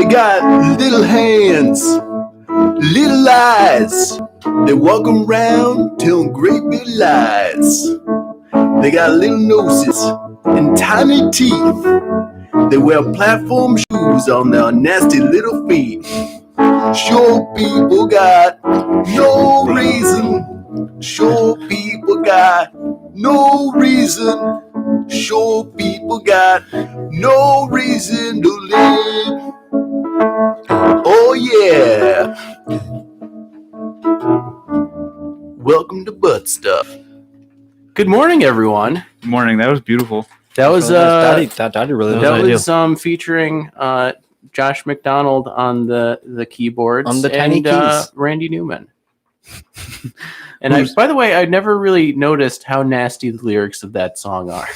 They got little hands, little eyes. They walk around telling great big lies. They got little noses and tiny teeth. They wear platform shoes on their nasty little feet. Sure people got no reason. Sure people got no reason. Sure people got no reason to live. Oh yeah. Welcome to Butt Stuff. Good morning, everyone. Good morning. That was beautiful. That was featuring Josh McDonald on the keyboards on the tiny keys. Randy Newman. And by the way, I never really noticed how nasty the lyrics of that song are.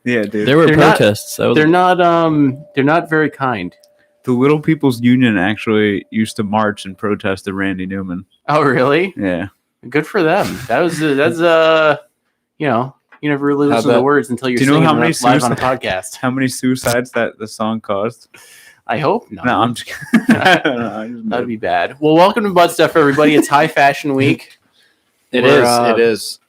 Yeah, dude. There were protests. They're not very kind. The Little People's Union actually used to march and protest the Randy Newman. Oh, really? Yeah. Good for them. That's you never really listen to the words until you're singing live on a podcast. How many suicides that the song caused? I hope not. No, I'm just kidding. That'd be bad. Well, welcome to Butt Stuff, everybody. It's High Fashion Week. It is.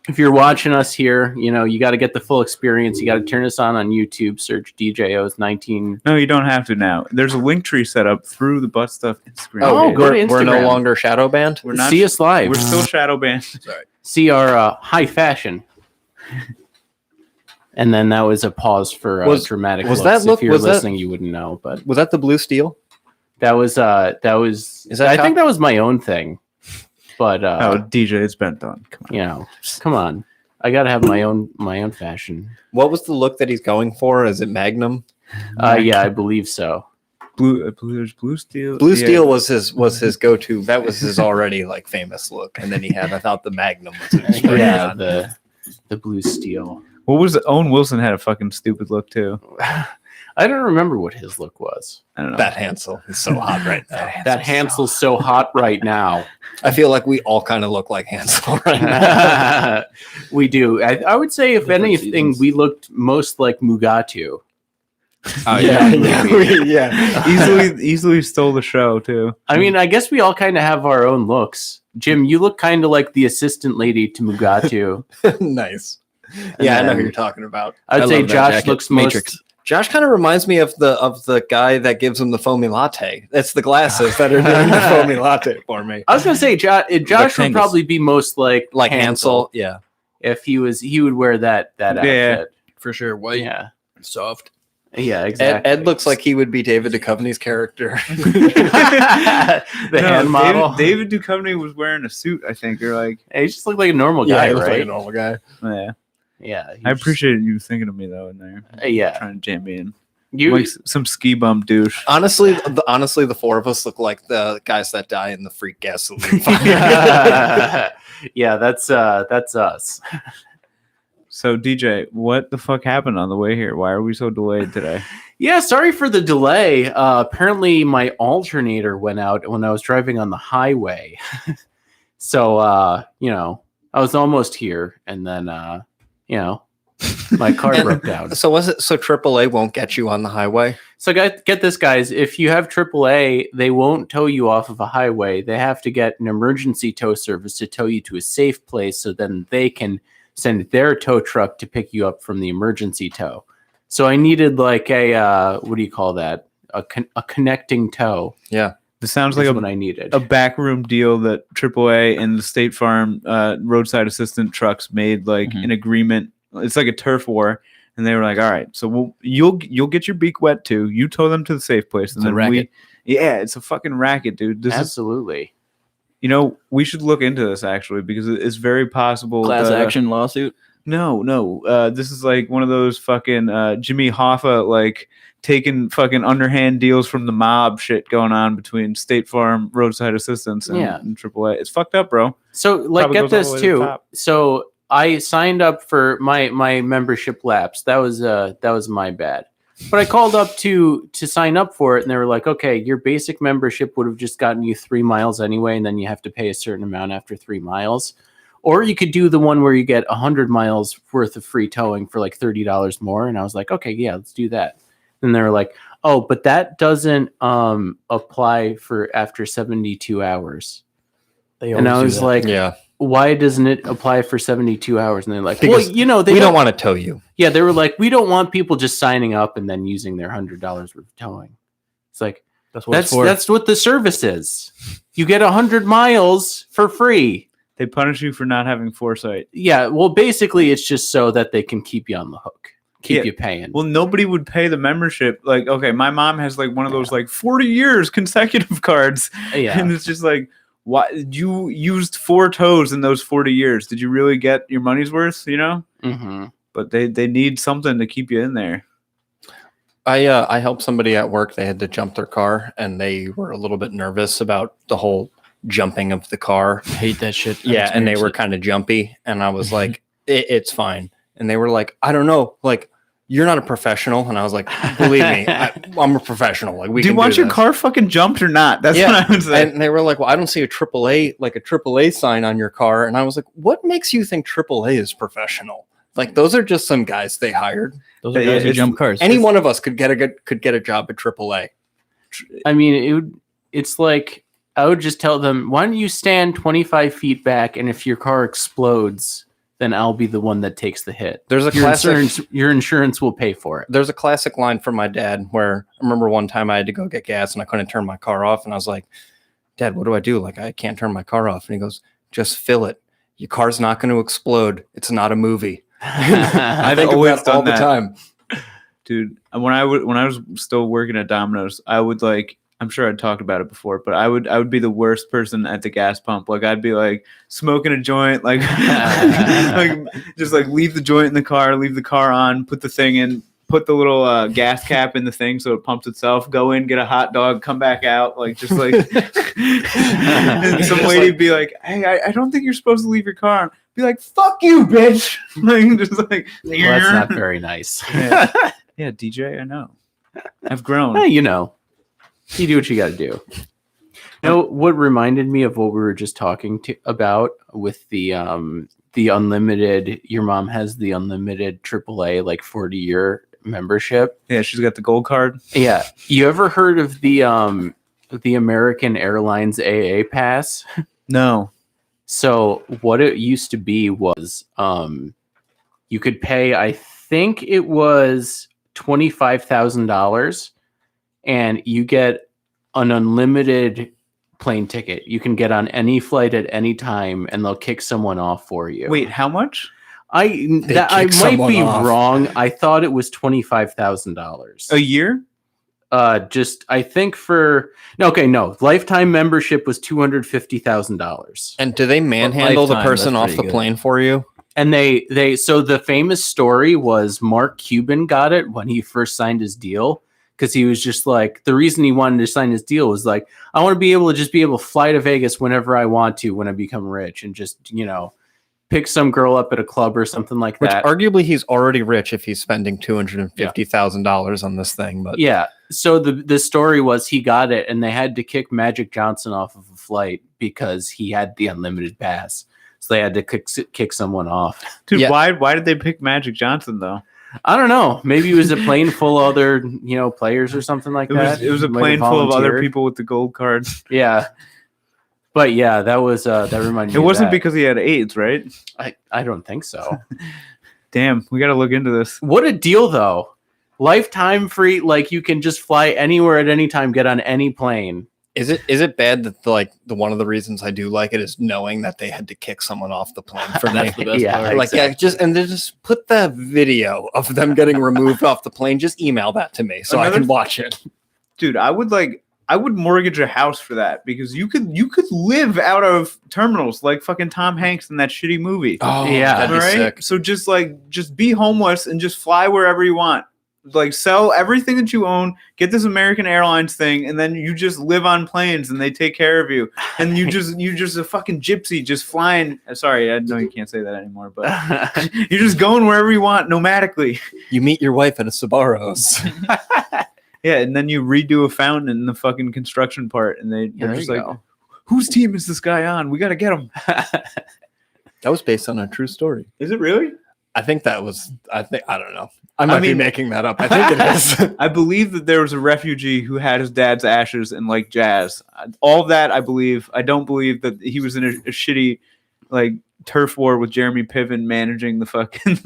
If you're watching us here, you got to get the full experience. You got to turn us on YouTube. Search DJO's 19. No, you don't have to now. There's a link tree set up through the Butt Stuff Instagram. Oh, go to Instagram. We're no longer shadow banned. See us live. We're still shadow banned. Sorry. See our High Fashion. And then that was a pause for dramatic looks. That look, if you're listening, you wouldn't know. But was that the blue steel? I think that was my own thing. But DJ, it's bent on. Come on. I gotta have my own fashion. What was the look that he's going for? Is it Magnum? Yeah, I believe so. Blue steel. Blue steel was his go-to. That was his already famous look. And then he had, I thought the Magnum was his yeah, the blue steel. What was it? Owen Wilson had a fucking stupid look too. I don't remember what his look was. I don't know. That Hansel is so hot right now. That Hansel's so hot right now. I feel like we all kind of look like Hansel right now. We do. I would say, if anything, we looked most like Mugatu. Easily stole the show too. I mean, I guess we all kind of have our own looks. Jim, you look kind of like the assistant lady to Mugatu. Nice. Yeah, I know who you're talking about. I'd say Josh looks Matrix. Josh kind of reminds me of the guy that gives him the foamy latte. It's the glasses that are doing the foamy latte for me. I was gonna say Josh would probably be most like Hansel. Yeah, if he would wear that outfit for sure. White, yeah, soft. Yeah, exactly. Ed looks like he would be David Duchovny's character. Hand model. David Duchovny was wearing a suit, I think, or he just looked like a normal guy, he right? Like a normal guy. Yeah. Yeah, I appreciate you thinking of me though in there. Yeah, trying to jam me in. You like some ski bum douche. Honestly, the four of us look like the guys that die in the freak gasoline fire. Yeah, that's us. So DJ, what the fuck happened on the way here? Why are we so delayed today? Yeah, sorry for the delay. Apparently, my alternator went out when I was driving on the highway. So I was almost here, and then my car broke down. So AAA won't get you on the highway? So get this, guys. If you have AAA, they won't tow you off of a highway. They have to get an emergency tow service to tow you to a safe place, so then they can send their tow truck to pick you up from the emergency tow. So I needed a what do you call that? A connecting tow. Yeah. This sounds like what I needed. A backroom deal that AAA and the State Farm roadside assistant trucks made an agreement. It's like a turf war, and they were like, "All right, so you'll get your beak wet too. You tow them to the safe place, and then it's a fucking racket, dude. Absolutely. We should look into this actually because it's very possible. Class action lawsuit? No. This is like one of those fucking Jimmy Hoffa taking fucking underhand deals from the mob shit going on between State Farm roadside assistance and AAA. It's fucked up, bro. So get this too. So I signed up for my membership lapse. That was my bad. But I called up to sign up for it, and they were like, okay, your basic membership would have just gotten you 3 miles anyway, and then you have to pay a certain amount after 3 miles. Or you could do the one where you get 100 miles worth of free towing for $30 more. And I was like, okay, yeah, let's do that. And they're like, oh, but that doesn't apply for after 72 hours. And I was like, Yeah. why doesn't it apply for 72 hours? And they're like, Because well, you know, we don't want to tow you. Yeah, they were like, we don't want people just signing up and then using their $100 worth of towing. It's like, that's what the service is. You get 100 miles for free. They punish you for not having foresight. Yeah, well, basically, it's just so that they can keep you on the hook, keep you paying. Well, nobody would pay the membership. Like, okay, my mom has like one of those like 40 years consecutive cards. Yeah. And it's just like, why you used 4 tows in those 40 years? Did you really get your money's worth? You know? Mm-hmm. But they need something to keep you in there. I helped somebody at work. They had to jump their car, and they were a little bit nervous about the whole jumping of the car. I hate that shit. Yeah, and they were kind of jumpy, and I was like, it's fine. And they were like, I don't know, like, you're not a professional. And I was like, believe me, I'm a professional. Like, do you want your car fucking jumped or not? That's what I was saying. And they were like, well, I don't see a AAA sign on your car. And I was like, what makes you think AAA is professional? Like, those are just some guys they hired. Those are guys who jump cars. Any one of us could get a job at AAA. I mean, it's like, I would just tell them, why don't you stand 25 feet back, and if your car explodes, then I'll be the one that takes the hit. There's a your insurance will pay for it. There's a classic line from my dad where I remember one time I had to go get gas and I couldn't turn my car off. And I was like, Dad, what do I do? Like, I can't turn my car off. And he goes, just fill it. Your car's not going to explode. It's not a movie. I've always done all that. the time. Dude, when I was still working at Domino's, I would like, I'm sure I'd talked about it before, but I would be the worst person at the gas pump. Like, I'd be like smoking a joint, like, like just like leave the joint in the car, leave the car on, put the thing in, put the little gas cap in the thing so it pumps itself, go in, get a hot dog, come back out, like just like and some lady would be like, hey, I don't think you're supposed to leave your car on. Be like, fuck you, bitch. Like, just like, well, that's not very nice. Yeah, DJ, I know. I've grown. Hey, you know, you do what you got to do. Now, what reminded me of what we were just talking about with the unlimited, your mom has the unlimited AAA, like 40-year membership. Yeah, she's got the gold card. Yeah. You ever heard of the American Airlines AA pass? No. So what it used to be was you could pay, I think it was $25,000, and you get an unlimited plane ticket. You can get on any flight at any time, and they'll kick someone off for you. Wait, how much? I might be wrong. I thought it was $25,000 a year. Just I think no, lifetime membership was $250,000. And do they manhandle the person off the plane for you? And so the famous story was Mark Cuban got it when he first signed his deal, because he was just like, the reason he wanted to sign his deal was like, I want to be able to fly to Vegas whenever I want to when I become rich, and just, you know, pick some girl up at a club or something like that. Which arguably he's already rich if he's spending $250,000 on this thing. But yeah, so the story was he got it, and they had to kick Magic Johnson off of a flight because he had the unlimited pass. So they had to kick someone off. Dude, yeah. Why did they pick Magic Johnson though? I don't know. Maybe it was a plane full of other, players or something like that. It was a plane full of other people with the gold cards. Yeah. But yeah, that was that reminded me. It wasn't because he had AIDS, right? I don't think so. Damn, we got to look into this. What a deal, though! Lifetime free, like you can just fly anywhere at any time, get on any plane. Is it bad that the one of the reasons I do like it is knowing that they had to kick someone off the plane for me? That's the best part. Like exactly. They just put the video of them getting removed off the plane. Just email that to me so I can watch it. Dude, I would mortgage a house for that, because you could live out of terminals like fucking Tom Hanks in that shitty movie. Oh yeah, that'd be sick. So just be homeless and just fly wherever you want. Like, sell everything that you own, get this American Airlines thing, and then you just live on planes and they take care of you. And you're just a fucking gypsy just flying. Sorry, I know you can't say that anymore, but you're just going wherever you want nomadically. You meet your wife at a Sbarro's. Yeah, and then you redo a fountain in the fucking construction part, and they're just like, whose team is this guy on? We got to get him. That was based on a true story. Is it really? I think I don't know. I might be making that up. I think it is. I believe that there was a refugee who had his dad's ashes and liked jazz. All of that I believe. I don't believe that he was in a shitty like turf war with Jeremy Piven managing the fucking.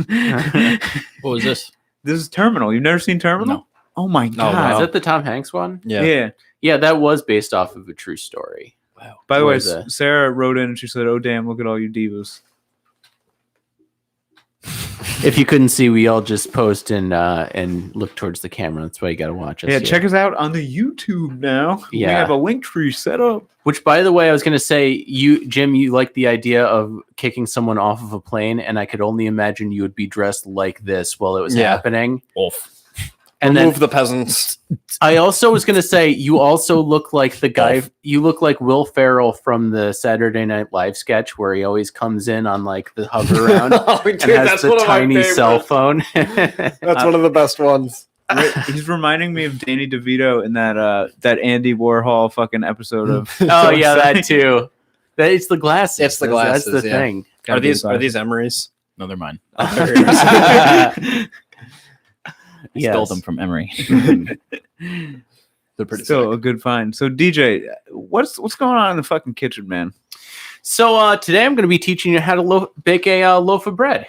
What was this? This is Terminal. You've never seen Terminal? No. Oh my god! Is that the Tom Hanks one? Yeah. Yeah, that was based off of a true story. Wow. By the way, Was it? Sarah wrote in and she said, "Oh damn, look at all you divas." If you couldn't see, we all just post and look towards the camera. That's why you got to watch us. Yeah, here. check us out on the YouTube now. We Yeah. have a link tree set up. Which, by the way, I was going to say, Jim, you like the idea of kicking someone off of a plane, and I could only imagine you would be dressed like this while it was happening. Wolf. And Remove then the peasants. I also was going to say, you also look like the guy. You look like Will Ferrell from the Saturday Night Live sketch where he always comes in on like the hover around Oh, dude, and has that's the one of my tiny cell favorites. phone. That's one of the best ones. He's reminding me of Danny DeVito in that Andy Warhol fucking episode of. Oh yeah, that too. It's the glasses. It's the glasses, That's the yeah. thing. Are these Emery's? No, they're mine. I Yes. stole them from Emery. They're pretty Still sick. a good find. So DJ, what's going on in the fucking kitchen, man? So today I'm going to be teaching you how to bake a loaf of bread.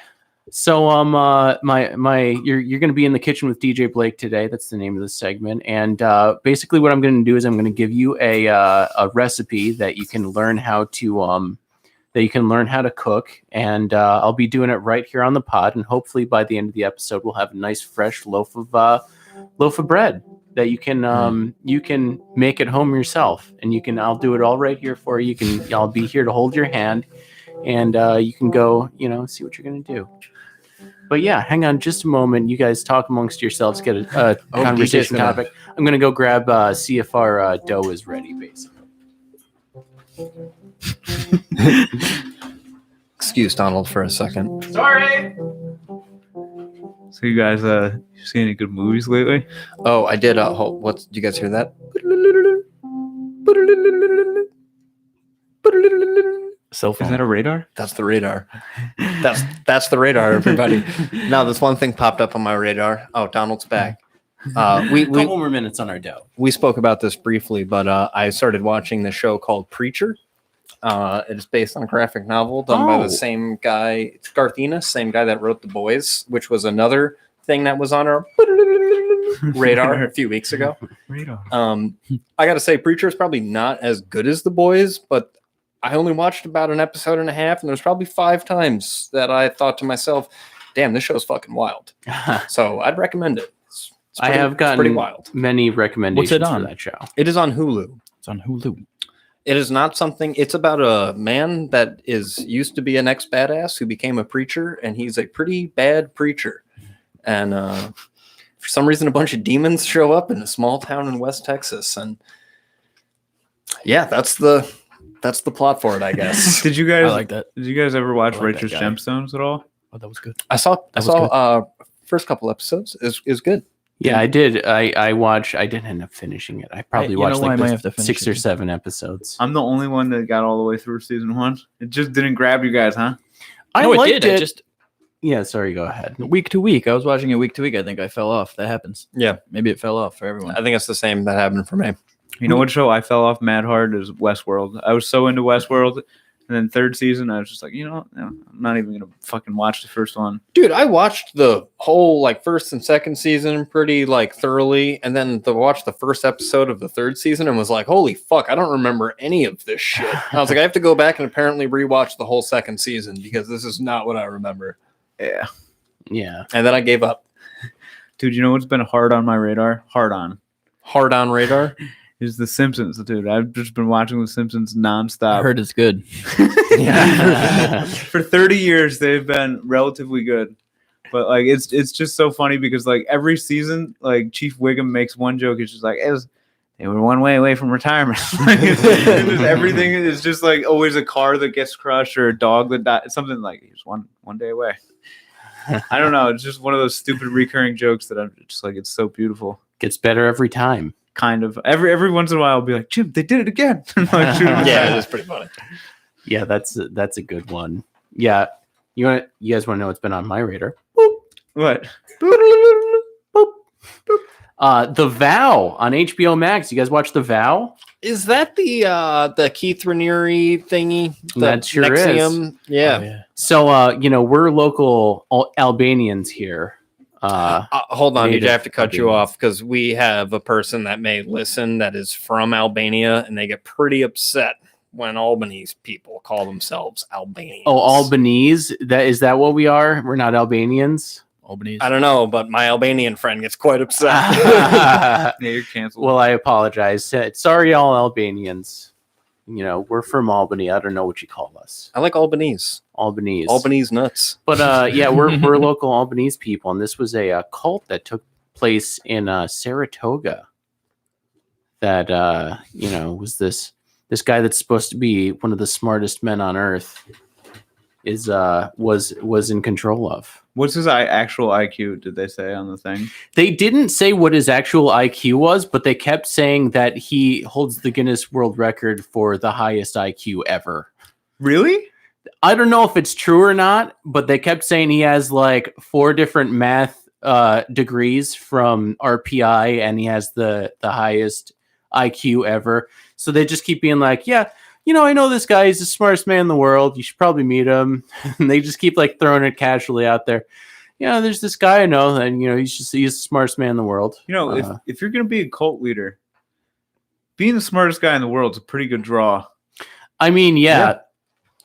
So you're going to be in the kitchen with DJ Blake today. That's the name of the segment. And basically what I'm going to do is I'm going to give you a recipe that you can learn how to cook. And I'll be doing it right here on the pod. And hopefully by the end of the episode, we'll have a nice fresh loaf of bread that you can make at home yourself. And I'll do it all right here for you. I'll be here to hold your hand, and you can go, see what you're going to do. But yeah, hang on just a moment. You guys talk amongst yourselves, get a conversation DJ's gonna- topic. I'm going to go grab, see if our dough is ready, basically. Excuse Donald for a second. Sorry! So you guys, you seen any good movies lately? Oh, I did. Did you guys hear that? Cell Is phone. that a radar? That's the radar. That's the radar, everybody. Now, this one thing popped up on my radar. Oh, Donald's back. We Couple more minutes on our dough. we spoke about this briefly, but I started watching the show called Preacher. It is based on a graphic novel done by the same guy. It's Garth Ennis, same guy that wrote The Boys, which was another thing that was on our radar a few weeks ago. Radar. I got to say, Preacher is probably not as good as The Boys, but I only watched about an episode and a half, and there's probably 5 times that I thought to myself, damn, this show's fucking wild. So I'd recommend it. It's I have pretty gotten wild. many recommendations What's it on? for that show. It is on Hulu. It's on Hulu. It is not something. It's about a man that used to be an ex-badass who became a preacher, and he's a pretty bad preacher. And for some reason, a bunch of demons show up in a small town in West Texas, and yeah, that's the plot for it, I guess. Did you I guys like that. Did you guys ever watch I like that Righteous guy. Gemstones at all? Oh, that was good. I saw was good. first couple episodes is good. Yeah, I did. I watched. I didn't end up finishing it. I probably you know watched what? I like might the have to finish 6 or it. 7 episodes. I'm the only one that got all the way through season 1. It just didn't grab you guys, huh? I No, liked it did. it. I just Yeah, sorry. Go ahead. week to week. I was watching it week to week. I think I fell off. That happens. Yeah, Maybe it fell off for everyone. I think it's the same that happened for me. You know what show I fell off mad hard is Westworld. I was so into Westworld, and then 3rd season, I was just like, no, I'm not even gonna fucking watch the first one. Dude, I watched the whole first and second season pretty thoroughly, and then watched the first episode of the 3rd season and was like, holy fuck, I don't remember any of this shit. I was like, I have to go back and apparently rewatch the whole 2nd season because this is not what I remember. Yeah, Yeah. And then I gave up. dude, you know what's been hard on my radar? Hard On radar. is The Simpsons, dude. I've just been watching The Simpsons nonstop. I heard it's good. Yeah. For 30 years, they've been relatively good. But it's just so funny because every season, Chief Wiggum makes one joke. It's just they were one way away from retirement. Everything is just always a car that gets crushed or a dog that dies. Something he's one day away. I don't know. It's just one of those stupid recurring jokes that I'm just it's so beautiful. Gets better every time. Kind of every once in a while, I'll be like, Jim, they did it again. Shoot him Yeah, aside. it is pretty funny. Yeah, that's a good one. Yeah. You guys want to know what's been on my radar? What? The Vow on HBO Max. You guys watch The Vow? Is that the Keith Raniere thingy? That sure is. Nxivm? Yeah. So, we're local Albanians here. Hold on, Native DJ, I have to cut you Albanians. off because we have a person that may listen that is from Albania, and they get pretty upset when Albanese people call themselves Albanians. Oh, Albanese? Is that what we are? We're not Albanians? Albanese. I don't know, but my Albanian friend gets quite upset. Yeah, you're canceled. Well, I apologize. Sorry, all Albanians. We're from Albany. I don't know what you call us. I like Albanese. Albanese Nuts. But yeah, we're local Albanese people, and this was a cult that took place in Saratoga. That was this guy that's supposed to be one of the smartest men on earth was in control of. What's his actual IQ? Did they say on the thing? They didn't say what his actual IQ was, but they kept saying that he holds the Guinness World Record for the highest IQ ever. Really? I don't know if it's true or not, but they kept saying he has like 4 different math degrees from RPI, and he has the highest IQ ever. So they just keep being like, yeah, I know this guy. He's the smartest man in the world. You should probably meet him. And they just keep like throwing it casually out there. There's this guy I know, and he's the smartest man in the world. If you're gonna be a cult leader, being the smartest guy in the world is a pretty good draw. I mean, yeah.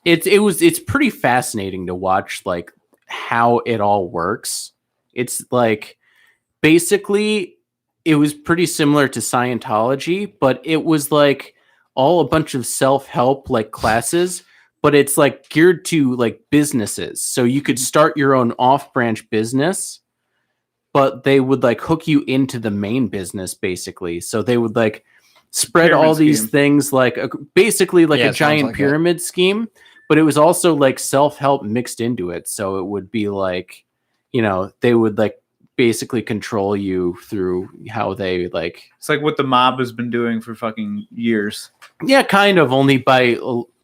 It's pretty fascinating to watch like how it all works. It's like basically it was pretty similar to Scientology, but it was like all a bunch of self-help like classes, but it's like geared to like businesses. So you could start your own off-branch business, but they would like hook you into the main business basically. So they would like spread Pyramid all these scheme. things like basically like Yeah, a it sounds giant like pyramid scheme, but it was also like self-help mixed into it. So it would be like, they would like basically control you through how they like. It's like what the mob has been doing for fucking years. Yeah, kind of, only by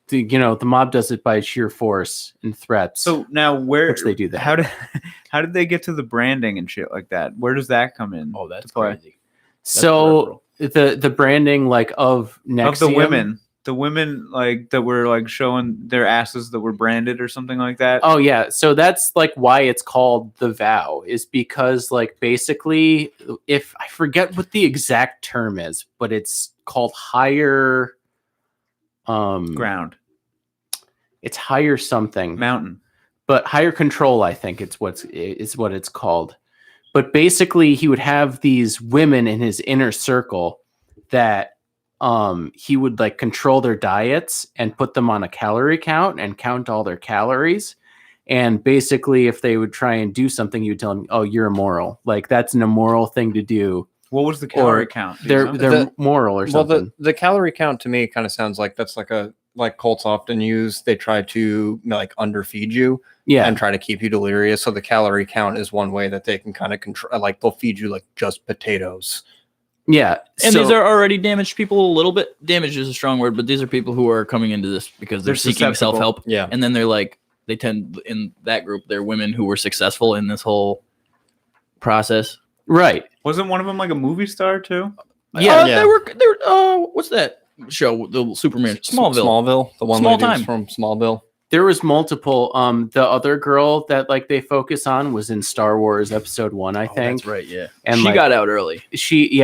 the mob does it by sheer force and threats. So now which they do that. How did they get to the branding and shit like that? Where does that come in? Oh, that's to play? crazy. So the branding like of Nxivm, Of the women like that were like showing their asses that were branded or something like that. Oh yeah, so that's like why it's called The Vow, is because like basically, if I forget what the exact term is, but it's called higher Ground, it's higher something, mountain. but higher control, I think it's what it's called. But basically he would have these women in his inner circle that he would like control their diets and put them on a calorie count and count all their calories. And basically if they would try and do something, you would tell them, oh, you're immoral. Like that's an immoral thing to do. What was the calorie count? They're moral or something. Well, the calorie count to me kind of sounds like that's like cults often use. They try to like underfeed you, and try to keep you delirious. So the calorie count is one way that they can kind of control. Like they'll feed you like just potatoes. Yeah. And so, these are already damaged people a little bit. Damaged is a strong word, but these are people who are coming into this because they're seeking susceptible. self-help. Yeah. And then they tend in that group, they're women who were successful in this whole process. right. Wasn't one of them like a movie star too? Yeah. They were what's that show? The Superman Smallville. The one Small lady time. was from Smallville. There was multiple. The other girl that like they focus on was in Star Wars Episode 1, I think. That's right, yeah. And she like, got out early. She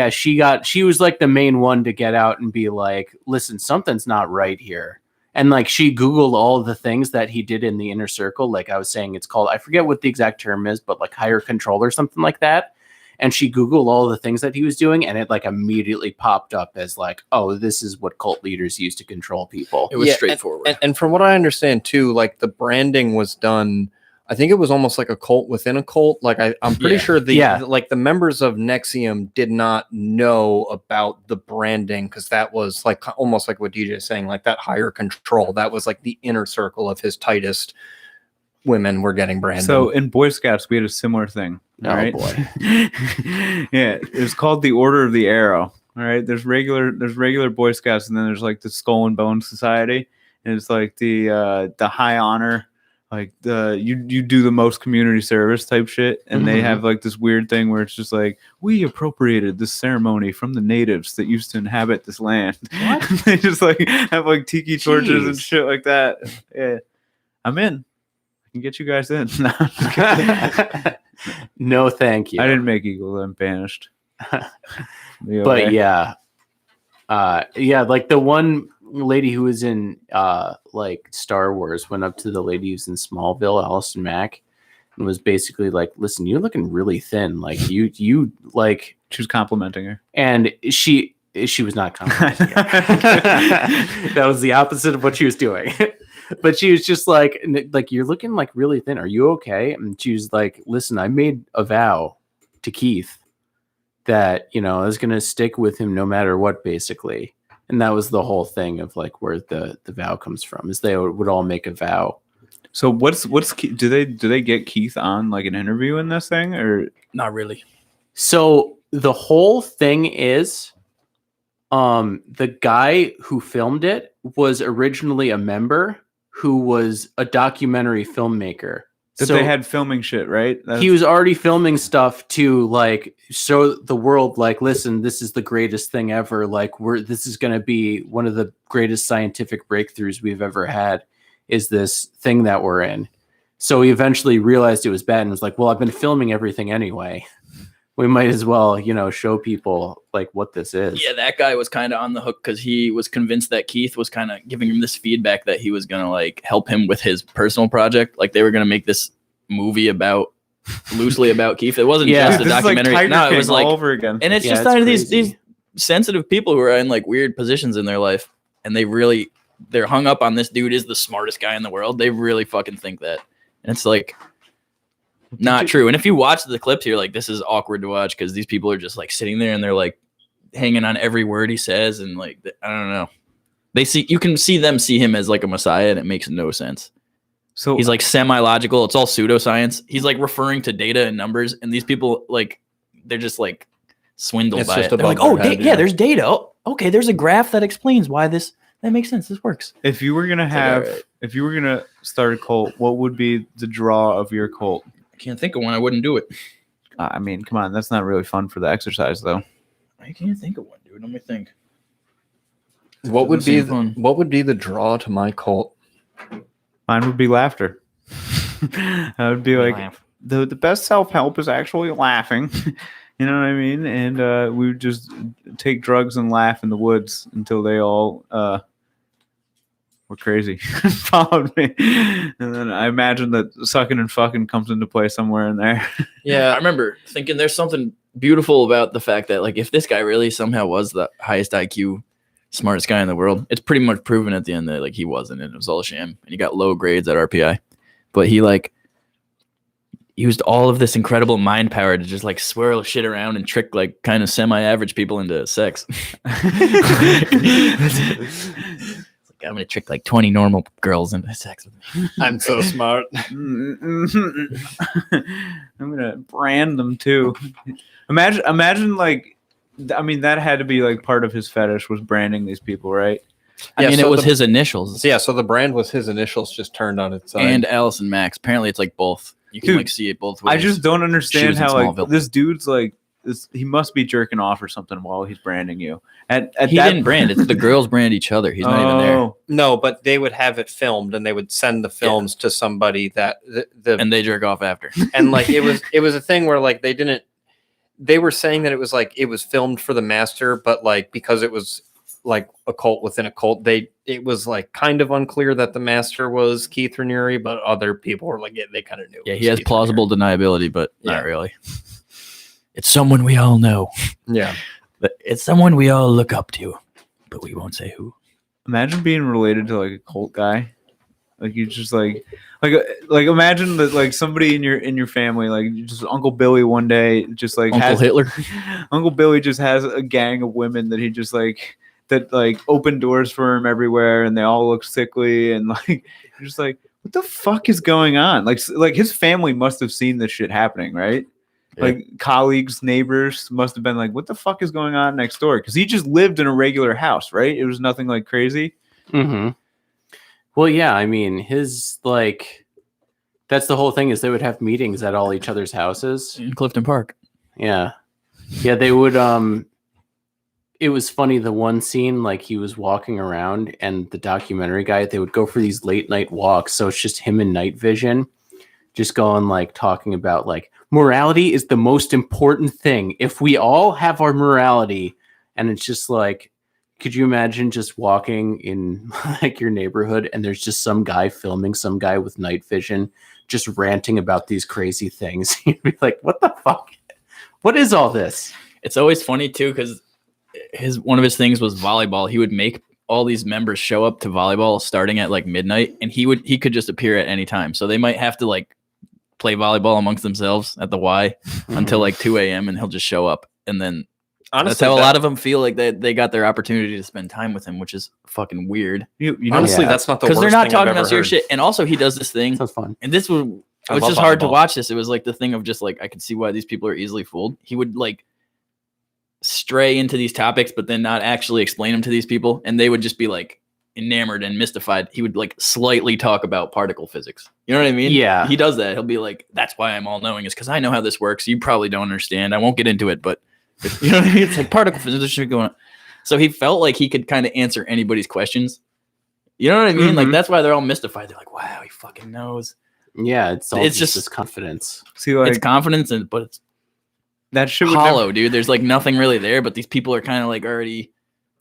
was like the main one to get out and be like, listen, something's not right here. And like she Googled all of the things that he did in the inner circle. Like I was saying, it's called, I forget what the exact term is, but like higher control or something like that. And she Googled all the things that he was doing, and it like immediately popped up as like, oh, this is what cult leaders use to control people. It was straightforward. And from what I understand too, like the branding was done. I think it was almost like a cult within a cult. Like I'm pretty sure the members of Nxivm did not know about the branding because that was like almost like what DJ is saying, like that higher control. That was like the inner circle of his tightest women were getting branded. So in Boy Scouts, we had a similar thing. All right. Boy. Yeah, it's called the Order of the Arrow. All right. There's regular Boy Scouts, and then there's like the Skull and Bone Society, and it's like the high honor like you do the most community service type shit, and they have like this weird thing where it's just like, we appropriated this ceremony from the natives that used to inhabit this land. What? They just like have like tiki torches and Jeez. shit like that. Yeah, I'm in. I can get you guys in. No, I'm just kidding. No, thank you. I didn't make Eagle. I'm banished. But yeah, like the one lady who was in like Star Wars went up to the lady who's in Smallville, Allison Mack, and was basically like, "Listen, you're looking really thin. Like you like." She was complimenting her, And she was not complimenting her. That was the opposite of what she was doing. But she was just like, you're looking like really thin. Are you okay? And she was like, listen, I made a vow to Keith that, I was going to stick with him no matter what, basically. And that was the whole thing of like where the vow comes from, is they would all make a vow. So what's do they get Keith on like an interview in this thing, or Not really. So the whole thing is, the guy who filmed it was originally a member who was a documentary filmmaker. that they had filming shit, right? He was already filming stuff to like show the world, like, listen, this is the greatest thing ever. Like, this is going to be one of the greatest scientific breakthroughs we've ever had, is this thing that we're in. So he eventually realized it was bad and was like, well, I've been filming everything anyway. We might as well, show people like what this is. Yeah, that guy was kind of on the hook because he was convinced that Keith was kind of giving him this feedback that he was going to like help him with his personal project. Like they were going to make this movie loosely about Keith. It wasn't just a documentary. Like no, it was like all over again. And it's Yeah, just it's kind of crazy. these sensitive people who are in like weird positions in their life, and they're hung up on this dude is the smartest guy in the world. They really fucking think that, and it's like not true. And if you watch the clips, you're like, this is awkward to watch because these people are just like sitting there and they're like hanging on every word he says, and like I don't know. You can see them see him as like a messiah, and it makes no sense. So He's like semi-logical. It's all pseudoscience. He's like referring to data and numbers, and these people like they're just like swindled It's by just it. They're like, above oh, their head, yeah, there's data. Oh, okay, there's a graph that explains why that makes sense. This works. if you were gonna have, alright. if you were gonna start a cult, what would be the draw of your cult? I can't think of one. I wouldn't do it. I mean, come on, that's not really fun for the exercise, though. I can't think of one, dude. Let me think. What would Doesn't be seem fun. what would be the draw to my cult? Mine would be laughter. I would be like, the best self-help is actually laughing. You know what I mean? And we would just take drugs and laugh in the woods until they all were crazy, followed me. And then I imagine that sucking and fucking comes into play somewhere in there. Yeah, I remember thinking there's something beautiful about the fact that like if this guy really somehow was the highest IQ, smartest guy in the world, it's pretty much proven at the end that like he wasn't, and it was all a sham, and he got low grades at RPI. But he like used all of this incredible mind power to just like swirl shit around and trick like kind of semi-average people into sex. It's like, I'm gonna trick like 20 normal girls into sex with me. I'm so smart. I'm gonna brand them too. Imagine like, I mean, that had to be like part of his fetish was branding these people, right? I mean, so it was the- his initials. Yeah, so the brand was his initials just turned on its side. And Allison Max. Apparently, it's like both. You can Dude, like see it both ways. I just don't She understand was in how like Smallville. this dude's like this. He must be jerking off or something while he's branding you. At he that didn't brand. It's the girls brand each other. He's not even there, Oh, no, but they would have it filmed and they would send the films to somebody that the and they jerk off after. and like it was a thing where like they were saying that it was like it was filmed for the master, but like because it was like a cult within a cult, it was like kind of unclear that the master was Keith Raniere, but other people were like, yeah, they kind of knew. it Yeah, was he has Keith plausible deniability, but Yeah. not really. It's someone we all know. Raniere. Yeah. But it's someone we all look up to, but we won't say who. imagine being related to like a cult guy. Like you just like imagine that like somebody in your family, like just Uncle Billy one day just like Uncle has Hitler. Uncle Billy just has a gang of women that he just like that like open doors for him everywhere, and they all look sickly, and like you're just like, what the fuck is going on? Like his family must have seen this shit happening, right? Yeah. Like colleagues, neighbors must have been like, what the fuck is going on next door? Because he just lived in a regular house, right? It was nothing like crazy. Mm-hmm. Well, yeah, I mean, his like That's the whole thing is they would have meetings at all each other's houses. In Clifton Park. Yeah. Yeah, they would it was funny the one scene like he was walking around and the documentary guy they would go for these late night walks so it's just him and night vision just going like talking about like morality is the most important thing. If we all have our morality and it's just like could you imagine just walking in like your neighborhood and there's just some guy filming some guy with night vision just ranting about these crazy things. You'd be like, what the fuck? What is all this? It's always funny too because one of his things was volleyball. He would make all these members show up to volleyball starting at like midnight, and he could just appear at any time. So they might have to like play volleyball amongst themselves at the Y until like 2 a.m. and he'll just show up. And then honestly, that's how a lot of them feel like they got their opportunity to spend time with him, which is fucking weird. You honestly, that's not the worst because they're not thing talking I've about ever serious heard. shit. And also, he does this thing. Sounds fun. And this was just hard to watch. This, it was like the thing of just like I could see why these people are easily fooled. He would like stray into these topics, but then not actually explain them to these people, and they would just be like enamored and mystified. He would like slightly talk about particle physics. You know what I mean? Yeah. He does that. He'll be like, "That's why I'm all knowing is because I know how this works. You probably don't understand. I won't get into it, but you know what I mean? It's like particle physics. There's shit going on." So he felt like he could kind of answer anybody's questions. You know what I mean? Mm-hmm. Like that's why they're all mystified. They're like, "Wow, he fucking knows." Yeah, it's just this confidence. See, like It's confidence, but it's that shit would hollow, dude. There's like nothing really there, but these people are kind of like already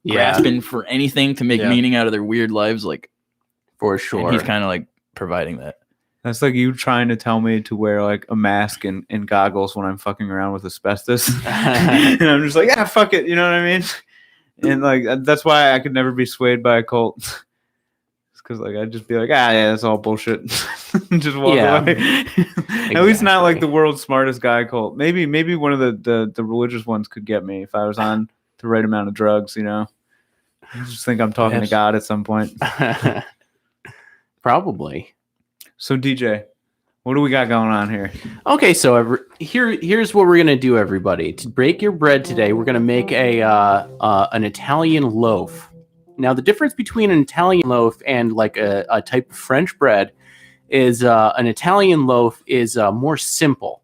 grasping for anything to make meaning out of their weird lives, like for sure. And he's kind of like providing that. That's like you trying to tell me to wear like a mask and goggles when I'm fucking around with asbestos. And I'm just like, yeah, fuck it. You know what I mean? And like, that's why I could never be swayed by a cult. It's because like, I'd just be like, yeah, that's all bullshit. Just walk away. At least not like the world's smartest guy cult. Maybe one of the religious ones could get me if I was on the right amount of drugs, you know? I just think I'm talking to God at some point. Probably. So DJ, what do we got going on here? Okay, so here's what we're gonna do, everybody. To break your bread today, we're gonna make an Italian loaf. Now, the difference between an Italian loaf and like a type of French bread is an Italian loaf is more simple.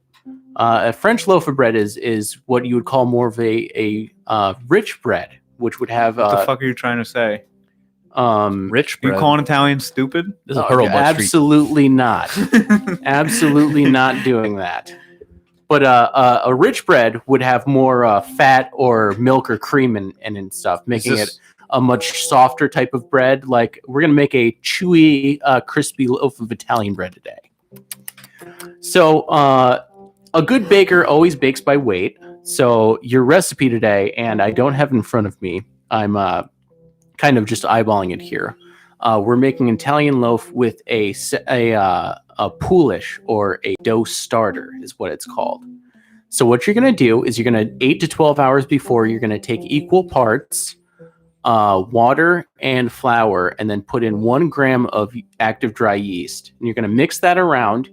A French loaf of bread is what you would call more of a rich bread, which would have. What the fuck are you trying to say? Rich bread. You calling Italians stupid? This is Hurlbut Street. Absolutely not. Absolutely not doing that. But a rich bread would have more fat or milk or cream and stuff, making it a much softer type of bread. Like we're going to make a chewy, crispy loaf of Italian bread today. So a good baker always bakes by weight. So your recipe today, and I don't have it in front of me, I'm kind of just eyeballing it here. We're making an Italian loaf with a poolish or a dough starter is what it's called. So what you're going to do is you're going to 8 to 12 hours before, you're going to take equal parts water and flour and then put in 1 gram of active dry yeast. And you're going to mix that around.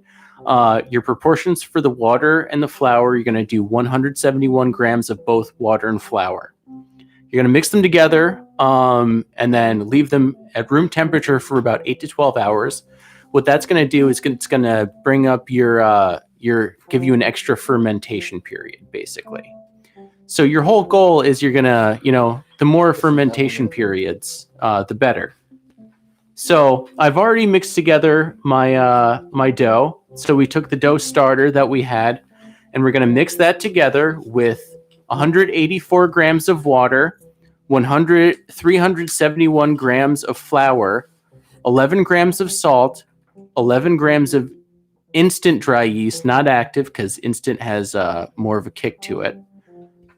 Your proportions for the water and the flour, you're going to do 171 grams of both water and flour. You're going to mix them together and then leave them at room temperature for about 8 to 12 hours. What that's going to do is it's going to bring up give you an extra fermentation period, basically. So your whole goal is you're going to, the more fermentation periods, the better. So I've already mixed together my dough. So we took the dough starter that we had, and we're going to mix that together with 184 grams of water, 371 grams of flour, 11 grams of salt, 11 grams of instant dry yeast, not active because instant has more of a kick to it.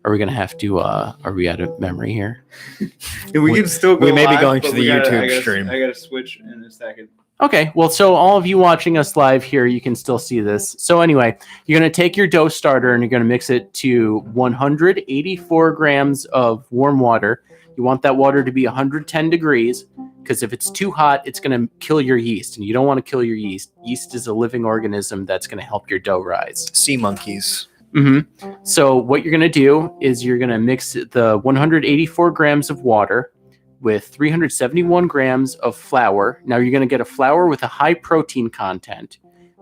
Are we going to have to, are we out of memory here? We can still go we may be live, going to but the YouTube stream. I got to switch in a second. Okay, well, so all of you watching us live here, you can still see this. So anyway, you're going to take your dough starter and you're going to mix it to 184 grams of warm water. You want that water to be 110 degrees because if it's too hot, it's going to kill your yeast, and you don't want to kill your yeast. Yeast is a living organism that's going to help your dough rise. Sea monkeys. Mm-hmm. So what you're going to do is you're going to mix the 184 grams of water with 371 grams of flour. Now you're going to get a flour with a high protein content.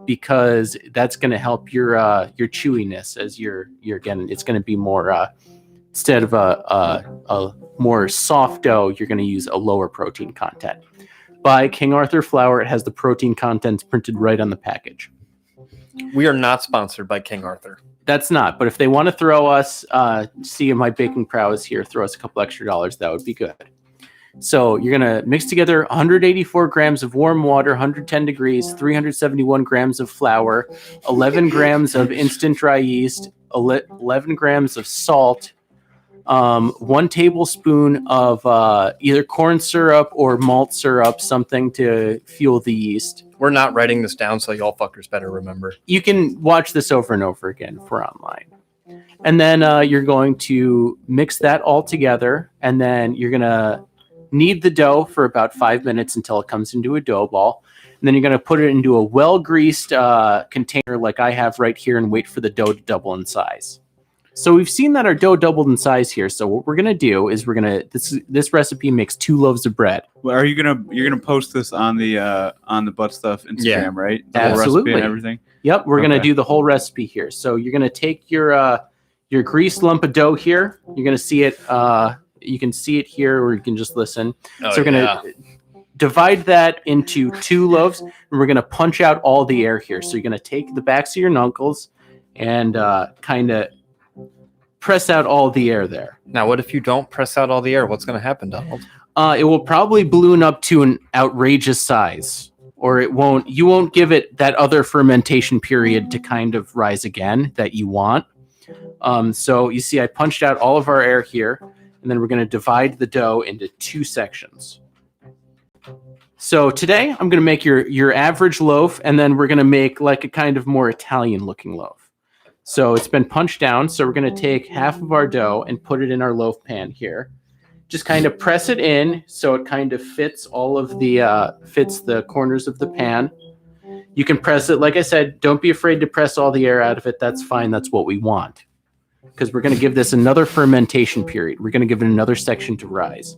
because that's going to help your chewiness as you're again. It's going to be more instead of a more soft dough, you're going to use a lower protein content. Buy King Arthur flour. It has the protein contents printed right on the package. We are not sponsored by King Arthur. That's not. But if they want to throw us, see my baking prowess here, throw us a couple extra dollars, that would be good. So you're going to mix together 184 grams of warm water, 110 degrees, 371 grams of flour, 11 grams of instant dry yeast, 11 grams of salt, 1 tablespoon of either corn syrup or malt syrup, something to fuel the yeast. We're not writing this down, so y'all fuckers better remember. You can watch this over and over again if we're online. And then you're going to mix that all together, and then you're going to knead the dough for about 5 minutes until it comes into a dough ball. And then you're going to put it into a well-greased container like I have right here and wait for the dough to double in size. So we've seen that our dough doubled in size here. So what we're going to do is this recipe makes 2 loaves of bread. Well, you're gonna post this on the Butt Stuff Instagram, right? The whole Absolutely. recipe and everything. Yep, we're going to Okay. do the whole recipe here. So you're going to take your greased lump of dough here. You're going to see it. You can see it here, or you can just listen. Oh, So we're going to divide that into 2 loaves, and we're going to punch out all the air here. So you're going to take the backs of your knuckles and kind of press out all the air there. Now, what if you don't press out all the air? What's going to happen, Donald? It will probably balloon up to an outrageous size, or it won't. You won't give it that other fermentation period to kind of rise again that you want. So you see, I punched out all of our air here, and then we're going to divide the dough into 2 sections. So today I'm going to make your average loaf, and then we're going to make like a kind of more Italian looking loaf. So it's been punched down. So we're going to take half of our dough and put it in our loaf pan here. Just kind of press it in so it kind of fits all of fits the corners of the pan. You can press it. Like I said, don't be afraid to press all the air out of it. That's fine. That's what we want. Because we're going to give this another fermentation period. We're going to give it another section to rise.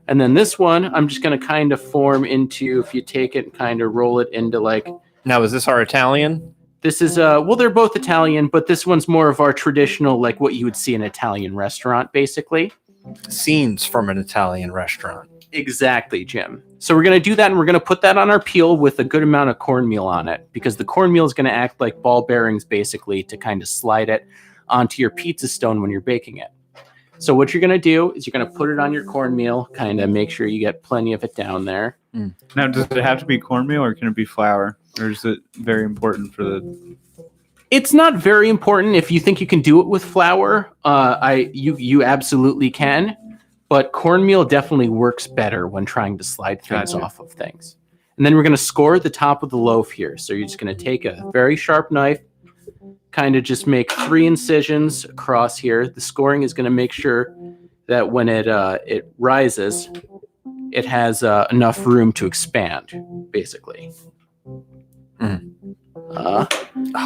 And then this one, I'm just going to kind of form into, if you take it and kind of roll it into like... Now, is this our Italian? This is, well, they're both Italian, but this one's more of our traditional, like what you would see in an Italian restaurant, basically. Scenes from an Italian restaurant. Exactly, Jim. So we're going to do that, and we're going to put that on our peel with a good amount of cornmeal on it, because the cornmeal is going to act like ball bearings, basically, to kind of slide it onto your pizza stone when you're baking it. So what you're going to do is you're going to put it on your cornmeal, kind of make sure you get plenty of it down there. Now, does it have to be cornmeal, or can it be flour, or is it very important for the? It's not very important. If you think you can do it with flour, you absolutely can. But cornmeal definitely works better when trying to slide things off of things. And then we're going to score the top of the loaf here. So you're just going to take a very sharp knife, kind of just make 3 incisions across here. The scoring is going to make sure that when it rises, it has enough room to expand, basically.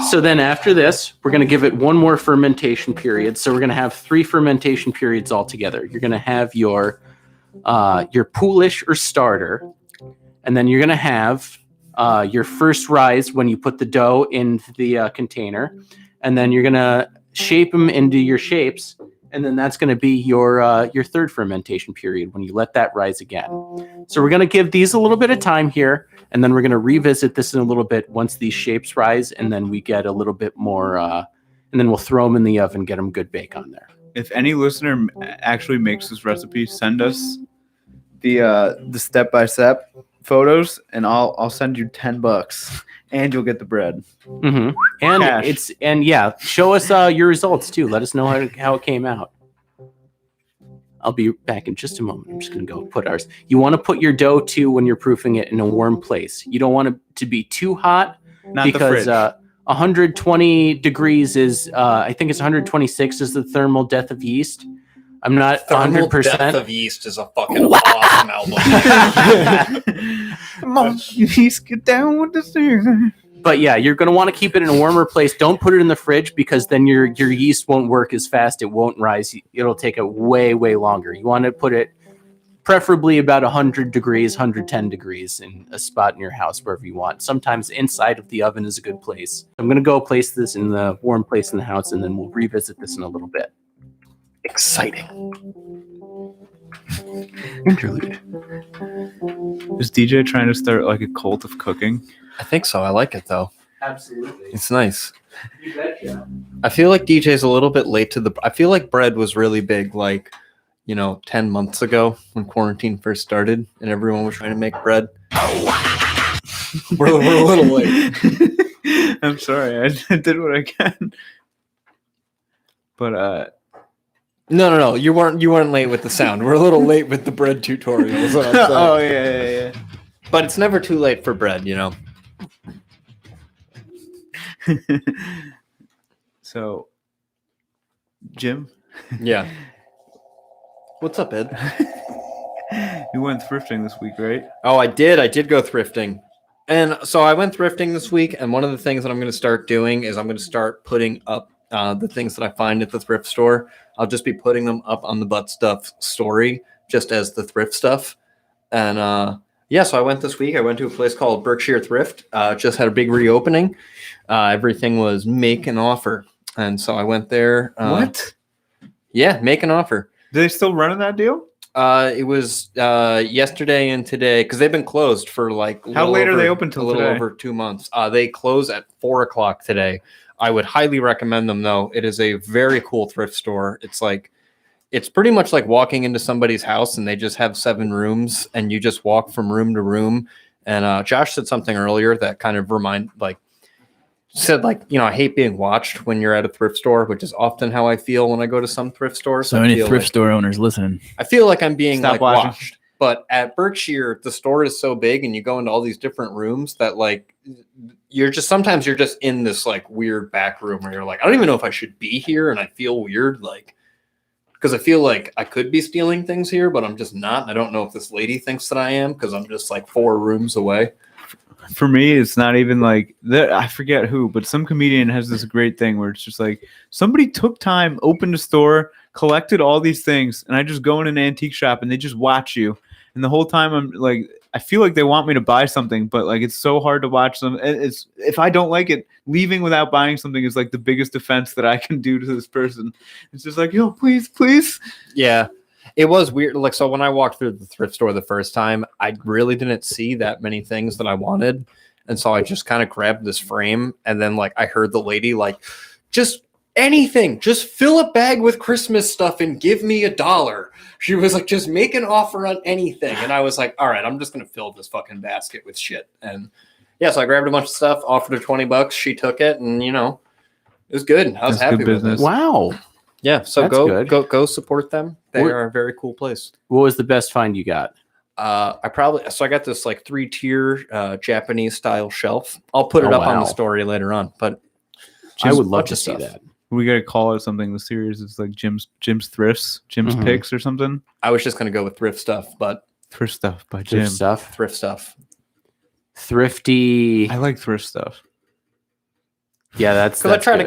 So then after this, we're going to give it 1 more fermentation period. So we're going to have 3 fermentation periods altogether. You're going to have your poolish or starter, and then you're going to have your first rise when you put the dough in the container, and then you're going to shape them into your shapes, and then that's going to be your 3rd fermentation period when you let that rise again. So we're going to give these a little bit of time here, and then we're going to revisit this in a little bit once these shapes rise, and then we get a little bit more, and then we'll throw them in the oven, get them good bake on there. If any listener actually makes this recipe, send us the step-by-step photos, and I'll send you $10, and you'll get the bread. Mm-hmm. And Cash. show us your results too. Let us know how it came out. I'll be back in just a moment. I'm just going to go put ours. You want to put your dough too when you're proofing it in a warm place. You don't want it to be too hot, Not because the fridge. 120 degrees is, I think it's 126 is the thermal death of yeast. I'm not 100%. Death of Yeast is a fucking awesome album. Come on, please get down with the singer. But yeah, you're going to want to keep it in a warmer place. Don't put it in the fridge, because then your yeast won't work as fast. It won't rise. It'll take it way, way longer. You want to put it preferably about 100 degrees, 110 degrees in a spot in your house, wherever you want. Sometimes inside of the oven is a good place. I'm going to go place this in the warm place in the house, and then we'll revisit this in a little bit. Exciting. Interlude. Is DJ trying to start like a cult of cooking? I think so. I like it though. Absolutely. It's nice. You betcha. I feel like DJ's a little bit late to the. I feel like bread was really big, like 10 months ago when quarantine first started, and everyone was trying to make bread. we're a little late. I'm sorry, I did what I can. But No. You weren't late with the sound. We're a little late with the bread tutorial. Is what I'm saying. oh yeah. But it's never too late for bread, So, Jim, Yeah. What's up, Ed? you went thrifting this week, right? Oh, I did. I did go thrifting. And so I went thrifting this week, and one of the things that I'm going to start doing is I'm going to start putting up the things that I find at the thrift store. I'll just be putting them up on the Butt Stuff story just as the thrift stuff. And so I went this week. I went to a place called Berkshire Thrift. Just had a big reopening. Everything was make an offer. And so I went there. What? Yeah, make an offer. Do they still running that deal? It was yesterday and today because they've been closed for like How late are they open till a little today? over 2 months. They close at 4:00 today. I would highly recommend them though. It is a very cool thrift store. It's pretty much like walking into somebody's house and they just have 7 rooms and you just walk from room to room. And Josh said something earlier that kind of I hate being watched when you're at a thrift store, which is often how I feel when I go to some thrift stores. So any thrift store owners listening, I feel like I'm being Stop watching. watched. But at Berkshire, the store is so big and you go into all these different rooms that sometimes you're just in this like weird back room where you're like, I don't even know if I should be here. And I feel weird, because I feel like I could be stealing things here, but I'm just not. And I don't know if this lady thinks that I am because I'm just like 4 rooms away. For me, it's not even like that. I forget who, but some comedian has this great thing where it's just like somebody took time, opened a store, collected all these things, and I just go in an antique shop and they just watch you. And the whole time I'm like, I feel like they want me to buy something, but like it's so hard to watch them. It's if I don't like it, leaving without buying something is like the biggest offense that I can do to this person. It's just like, yo, please. Yeah. It was weird. So when I walked through the thrift store the first time, I really didn't see that many things that I wanted. And so I just kind of grabbed this frame. And then I heard the lady just anything, just fill a bag with Christmas stuff and give me $1. She was like, just make an offer on anything. And I was like, all right, I'm just going to fill this fucking basket with shit. And so I grabbed a bunch of stuff, offered her $20. She took it. And, it was good. I was That's happy good with business. it. Wow. Yeah, so That's go support them. They are a very cool place. What was the best find you got? I got this 3-tier Japanese style shelf. I'll put it up on the story later on. But I would love bunch to of see stuff. that. We gotta call it something. The series is like Jim's Thrifts, Jim's Mhm. Picks or something. I was just gonna go with thrift stuff, but Thrift stuff by Jim. Thrift stuff. thrift stuff. Thrifty. I like thrift stuff. Yeah, that's Because I try good.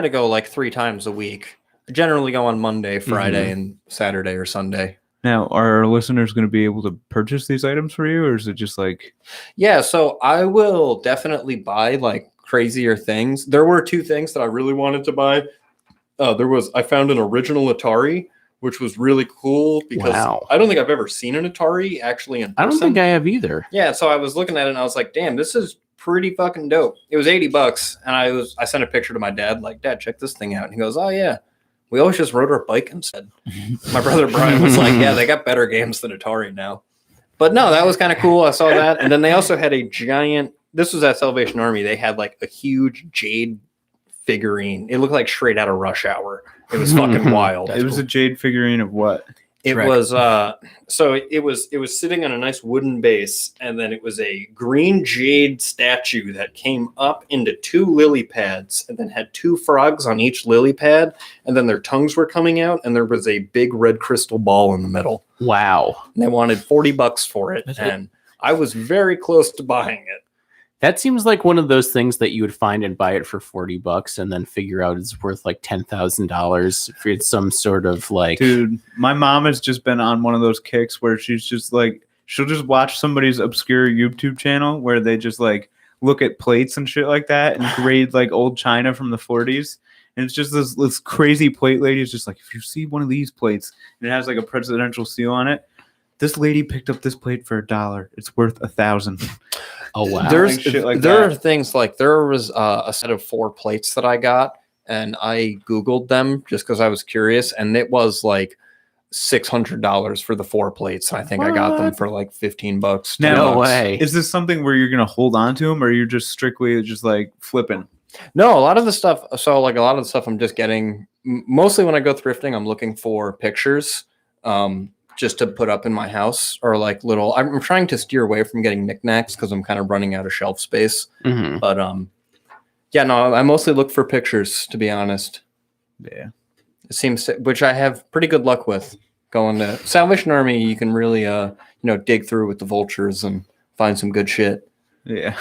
to go 3 times a week. I generally go on Monday, Friday, and Saturday or Sunday. Now, are our listeners going to be able to purchase these items for you, or is it just like? Yeah, so I will definitely buy crazier things. There were 2 things that I really wanted to buy. I found an original Atari, which was really cool because Wow. I don't think I've ever seen an Atari actually in person. I don't think I have either. Yeah, so I was looking at it and I was like, damn, this is pretty fucking dope. It was $80 and I sent a picture to my dad, like, Dad, check this thing out. And he goes, oh yeah. We always just rode our bike instead. My brother Brian was like, yeah, they got better games than Atari now. But no, that was kind of cool. I saw that. And then they also had a giant, this was at Salvation Army. They had a huge jade figurine. It looked like straight out of Rush Hour. It was fucking wild. It was a jade figurine of what? It Correct. was it was sitting on a nice wooden base, and then it was a green jade statue that came up into 2 lily pads and then had 2 frogs on each lily pad, and then their tongues were coming out, and there was a big red crystal ball in the middle. Wow. And they wanted $40 for it, That's it. and I was very close to buying it. That seems like one of those things that you would find and buy it for $40 and then figure out it's worth like $10,000 if it's some sort of like. Dude, my mom has just been on one of those kicks where she's just like, she'll just watch somebody's obscure YouTube channel where they just like look at plates and shit like that and grade like old china from the 40s. And it's just this crazy plate lady is just like, if you see one of these plates and it has like a presidential seal on it, this lady picked up this plate for $1. It's worth $1,000. Oh wow! There's Like shit like there that. are things like there was a set of 4 plates that I got, and I Googled them just because I was curious, and it was like $600 for the 4 plates. And I think I got them What? for like $15. Now, No way. Is this something where you're gonna hold on to them, or you're just strictly just like flipping? No, a lot of the stuff. So like a lot of the stuff I'm just getting. Mostly when I go thrifting, I'm looking for pictures. Just to put up in my house or like little. I'm trying to steer away from getting knickknacks because I'm kind of running out of shelf space. Mhm. But yeah, no, I mostly look for pictures, to be honest. Yeah. It seems which I have pretty good luck with. Going to Salvation Army, you can really dig through with the vultures and find some good shit. Yeah.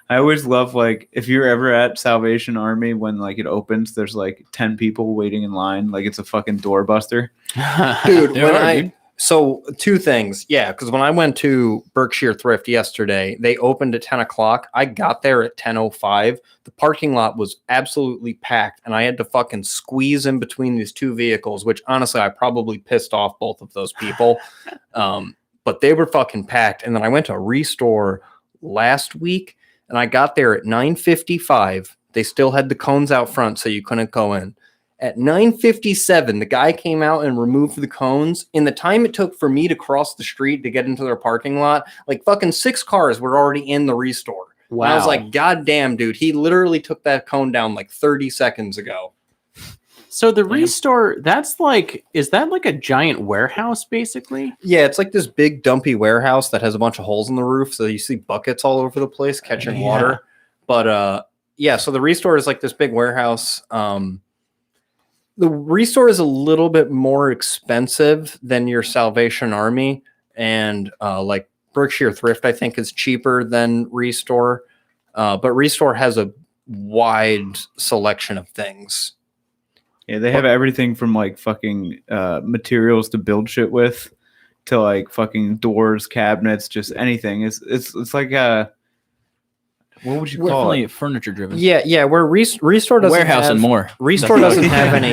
I always love like if you're ever at Salvation Army when like it opens, there's like 10 people waiting in line, like it's a fucking doorbuster. Dude, There are, dude. So 2 things. Yeah, because when I went to Berkshire Thrift yesterday, they opened at 10 o'clock. I got there at 10:05. The parking lot was absolutely packed, and I had to fucking squeeze in between these 2 vehicles, which honestly, I probably pissed off both of those people. But they were fucking packed. And then I went to Restore last week, and I got there at 9:55. They still had the cones out front, so you couldn't go in. At 9:57, the guy came out and removed the cones. In the time it took for me to cross the street to get into their parking lot, like fucking 6 cars were already in the Restore. Wow. And I was like, God damn, dude, he literally took that cone down like 30 seconds ago. So the Restore, that's like, is that like a giant warehouse basically? Yeah, it's like this big dumpy warehouse that has a bunch of holes in the roof. So you see buckets all over the place catching water. But yeah, so the Restore is like this big warehouse. The Restore is a little bit more expensive than your Salvation Army, and like Berkshire Thrift, I think, is cheaper than Restore. But Restore has a wide selection of things. Yeah, they have everything from like fucking materials to build shit with to like fucking doors, cabinets, just anything. It's like what would you call Definitely it? furniture driven. Yeah. Where Restore doesn't Warehouse have, and more. Restore doesn't have any.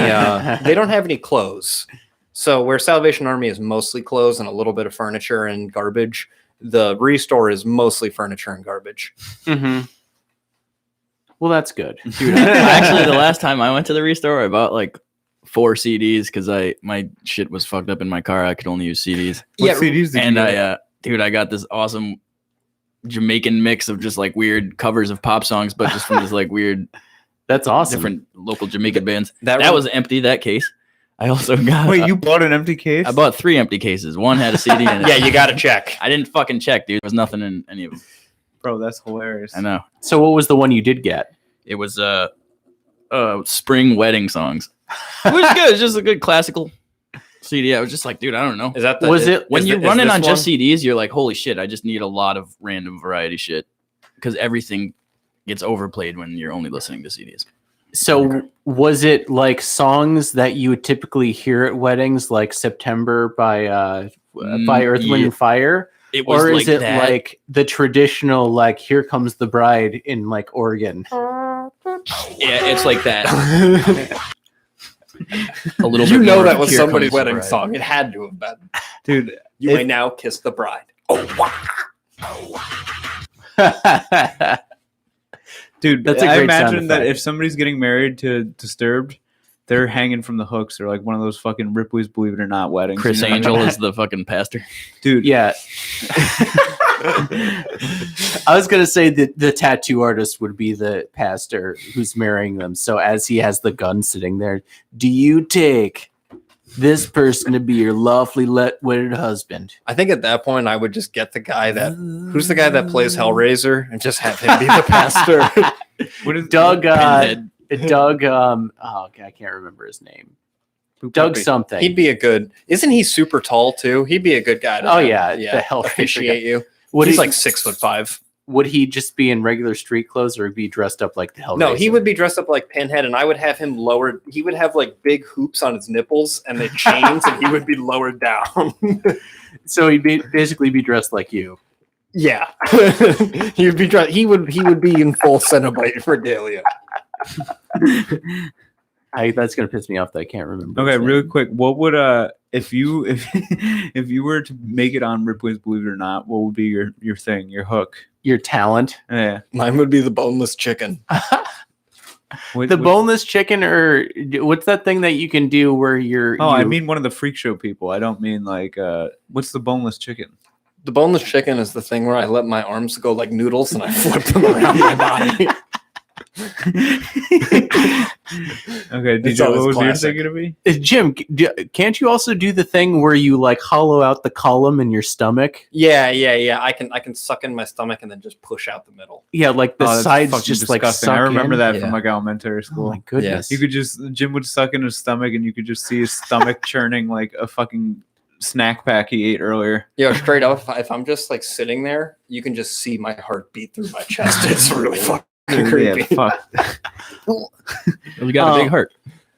They don't have any clothes. So where Salvation Army is mostly clothes and a little bit of furniture and garbage, the Restore is mostly furniture and garbage. Mm-hmm. Well, that's good. Dude, actually, the last time I went to the Restore, I bought like 4 CDs because my shit was fucked up in my car. I could only use CDs. What CDs did And you get? I got this awesome Jamaican mix of just like weird covers of pop songs, but just from this like weird, That's awesome. different local Jamaican bands. that That was empty. That case. I also got. Wait, you bought an empty case? I bought 3 empty cases. One had a CD in it. Yeah, you got to check. I didn't fucking check, dude. There was nothing in any of them. Bro, that's hilarious. I know. So what was the one you did get? It was spring wedding songs. It was good. It's just a good classical CD. I was just like, dude, I don't know. Is that When you're running on just CDs, you're like, holy shit, I just need a lot of random variety shit because everything gets overplayed when you're only listening to CDs. So was it like songs that you would typically hear at weddings, like September by Earth, Wind, and Fire? It was Or like is it that. like the traditional, like Here Comes the Bride in like Oregon? Yeah, it's like that. A little You bit know more that was Here somebody's Comes the wedding Bride. song. It had to have been. Dude, You If- may now kiss the bride. dude, That's a I great sound imagine that effect. if somebody's getting married to Disturbed, they're hanging from the hooks. They're like one of those fucking Ripley's Believe It or Not weddings. Chris you know? Angel is the fucking pastor. Dude, Yeah. I was gonna say that the tattoo artist would be the pastor who's marrying them. So as he has the gun sitting there, do you take this person to be your lawfully wedded husband? I think at that point I would just get the guy who's the guy that plays Hellraiser and just have him be the pastor. what is Doug, Pinhead. Doug, I can't remember his name. Doug something. He'd be a good. Isn't he super tall too? He'd be a good guy. To Oh, have, yeah, the Hellraiser officiate you. What He's is- like 6'5". would he just be in regular street clothes or be dressed up like the Hellraiser? No, he would be dressed up like Pinhead, and I would have him lowered. He would have like big hoops on his nipples and the chains, and he would be lowered down. So he'd basically be dressed like you. Yeah, he would be dressed. He would be in full Cenobite regalia. That's gonna piss me off that I can't remember. Okay, his name. really quick. What would if you were to make it on Ripley's Believe It or Not? What would be your thing, your hook? Your talent. Yeah, Mine would be the boneless chicken. The boneless chicken, or what's that thing that you can do where you're? Oh, I mean one of the freak show people. I don't mean like what's the boneless chicken? The boneless chicken is the thing where I let my arms go like noodles and I flip them around my body. Okay, It's DJ, always what was your classic. thing gonna be? Jim, can't you also do the thing where you like hollow out the column in your stomach? Yeah. I can suck in my stomach and then just push out the middle. Yeah, like the Oh, that's sides fucking just like disgusting. suck I remember in. that Yeah. from like elementary Oh school. my goodness! You could Jim would suck in his stomach and you could just see his stomach churning like a fucking snack pack he ate earlier. Yo, straight up, if I'm just like sitting there, you can just see my heart beat through my chest. It's really fucking creepy. Yeah, fuck. We got a big heart.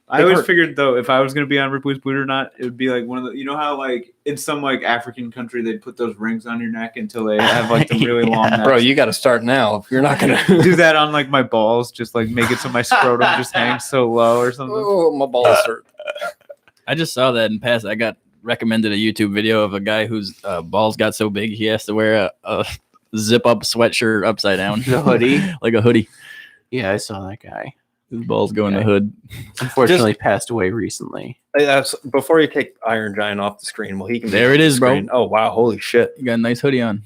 I always figured though, if I was gonna be on Ripley's Believe It or Not, it would be like one of the, you know how like in some like African country they put those rings on your neck until they have like the really long necks. Bro, you got to start now. If you're not gonna do that on like my balls, just like make it so my scrotum just hangs so low or something. Oh, my balls hurt. I just saw that in past. I got recommended a YouTube video of a guy whose balls got so big he has to wear a zip up sweatshirt upside down, The hoodie. like a hoodie. Yeah, I saw that guy. His balls go in the Okay. hood. Unfortunately, passed away recently. Before you take Iron Giant off the screen, well, he can. There it is, bro. Oh wow, holy shit! You got a nice hoodie on.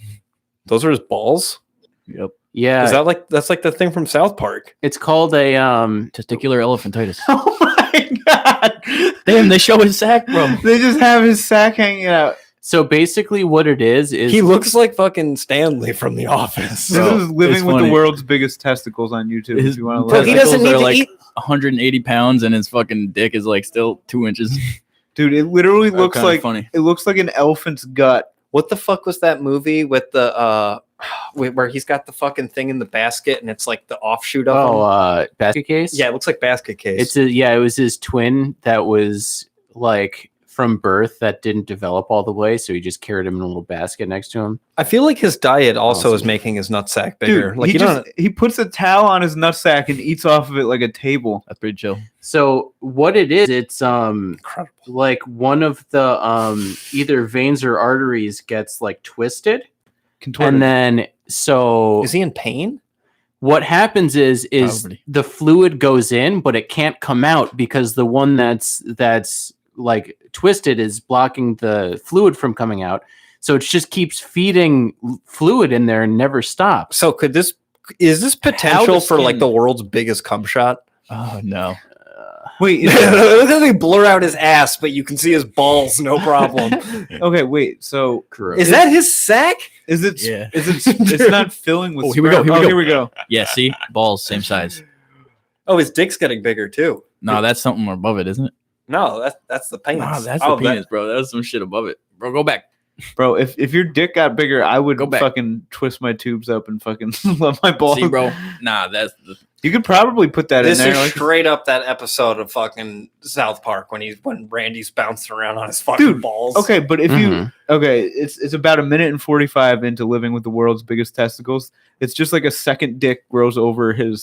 Those are his balls. Yep. Yeah, Is that like that's like the thing from South Park? it's called a Testicular elephantitis. Oh my god! Damn, they show his sack, bro. They just have his sack hanging out. So basically, what it is He looks like fucking Stanley from The Office. This Bro, is living it's with funny. the world's biggest testicles on YouTube. His If you want to Bro, look, he at it. doesn't need are to like eat. 180 pounds, and his fucking dick is like still 2 inches. Dude, it literally looks Kinda like funny. it looks like an elephant's gut. What the fuck was that movie with the where he's got the fucking thing in the basket and it's like the offshoot of him? basket case. Yeah, it looks like basket case. It was his twin that was like from birth that didn't develop all the way, so he just carried him in a little basket next to him. I feel like his diet also is Awesome. making his nutsack bigger. Dude, Like he you don't. he puts a towel on his nutsack and eats off of it like a table. That's pretty chill. So what it is, it's Incredible. like one of the either veins or arteries gets like twisted, Contorted. and then so Is he in pain? what happens is Probably. the fluid goes in, but it can't come out because the one that's like twisted is blocking the fluid from coming out. So it just keeps feeding fluid in there and never stops. So is this potential the for like skin- the world's biggest cum shot? Oh no. Wait, Look how they blur out his ass, but you can see his balls, no problem. okay, wait. So Gross. Is that his sack? is it? Yeah. Is it? It's not filling with. Oh, here we go, sperm. here we go. Here we go. Yeah. See, balls same size. Oh, his dick's getting bigger too. No, that's something above it, isn't it? No, that's the penis. No, that's Oh, the penis, bro. That's some shit above it, bro. Go back. Bro, if your dick got bigger, I would Go back. fucking twist my tubes up and fucking love my balls. See, bro. Nah, that's the. You could probably put that This in there. is Like, straight up that episode of fucking South Park when Randy's bouncing around on his fucking Dude, balls. okay, but if Mhm. it's about a minute and 45 into living with the world's biggest testicles. It's just like a second dick grows over his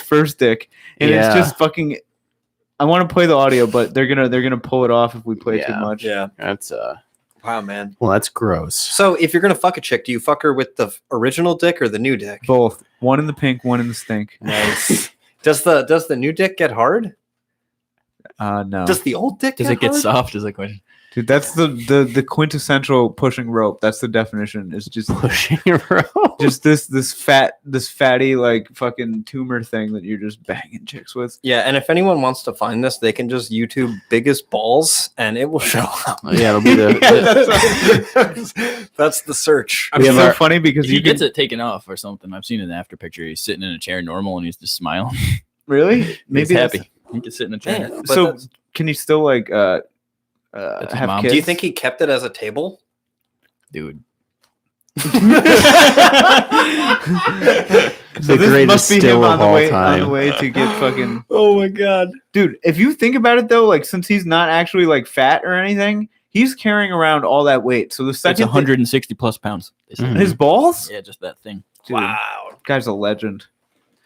first dick, and Yeah. it's just fucking. I want to play the audio, but they're gonna pull it off if we play too Yeah. much. Yeah. That's Wow, man. well, that's gross. So if you're gonna fuck a chick, do you fuck her with the original dick or the new dick? Both, one in the pink, one in the stink. Nice. Does the new dick get hard? No, Does the old dick Does it get hard? soft? Is the question. dude, that's the quintessential pushing rope. That's the definition. It's just Pushing your rope. just this fatty like fucking tumor thing that you're just banging chicks with. Yeah, and if anyone wants to find this, they can just YouTube biggest balls and it will show up. Yeah, it'll be the That's the search. It's so funny because If he you can gets it taken off or something. I've seen an after picture. He's sitting in a chair normal and he's just smiling. really Maybe that's- happy. He can sit in a chair. Man, but So that's- can you still like his have mom. kids? do you think he kept it as a table? Dude. So this greatest must be him still on of the all way time. to get fucking. Oh my god. Dude, if you think about it though, like since he's not actually like fat or anything, he's carrying around all that weight. So the It's second 160 plus pounds. They said. Mhm. his balls, Yeah, just that thing. dude, guy's a legend.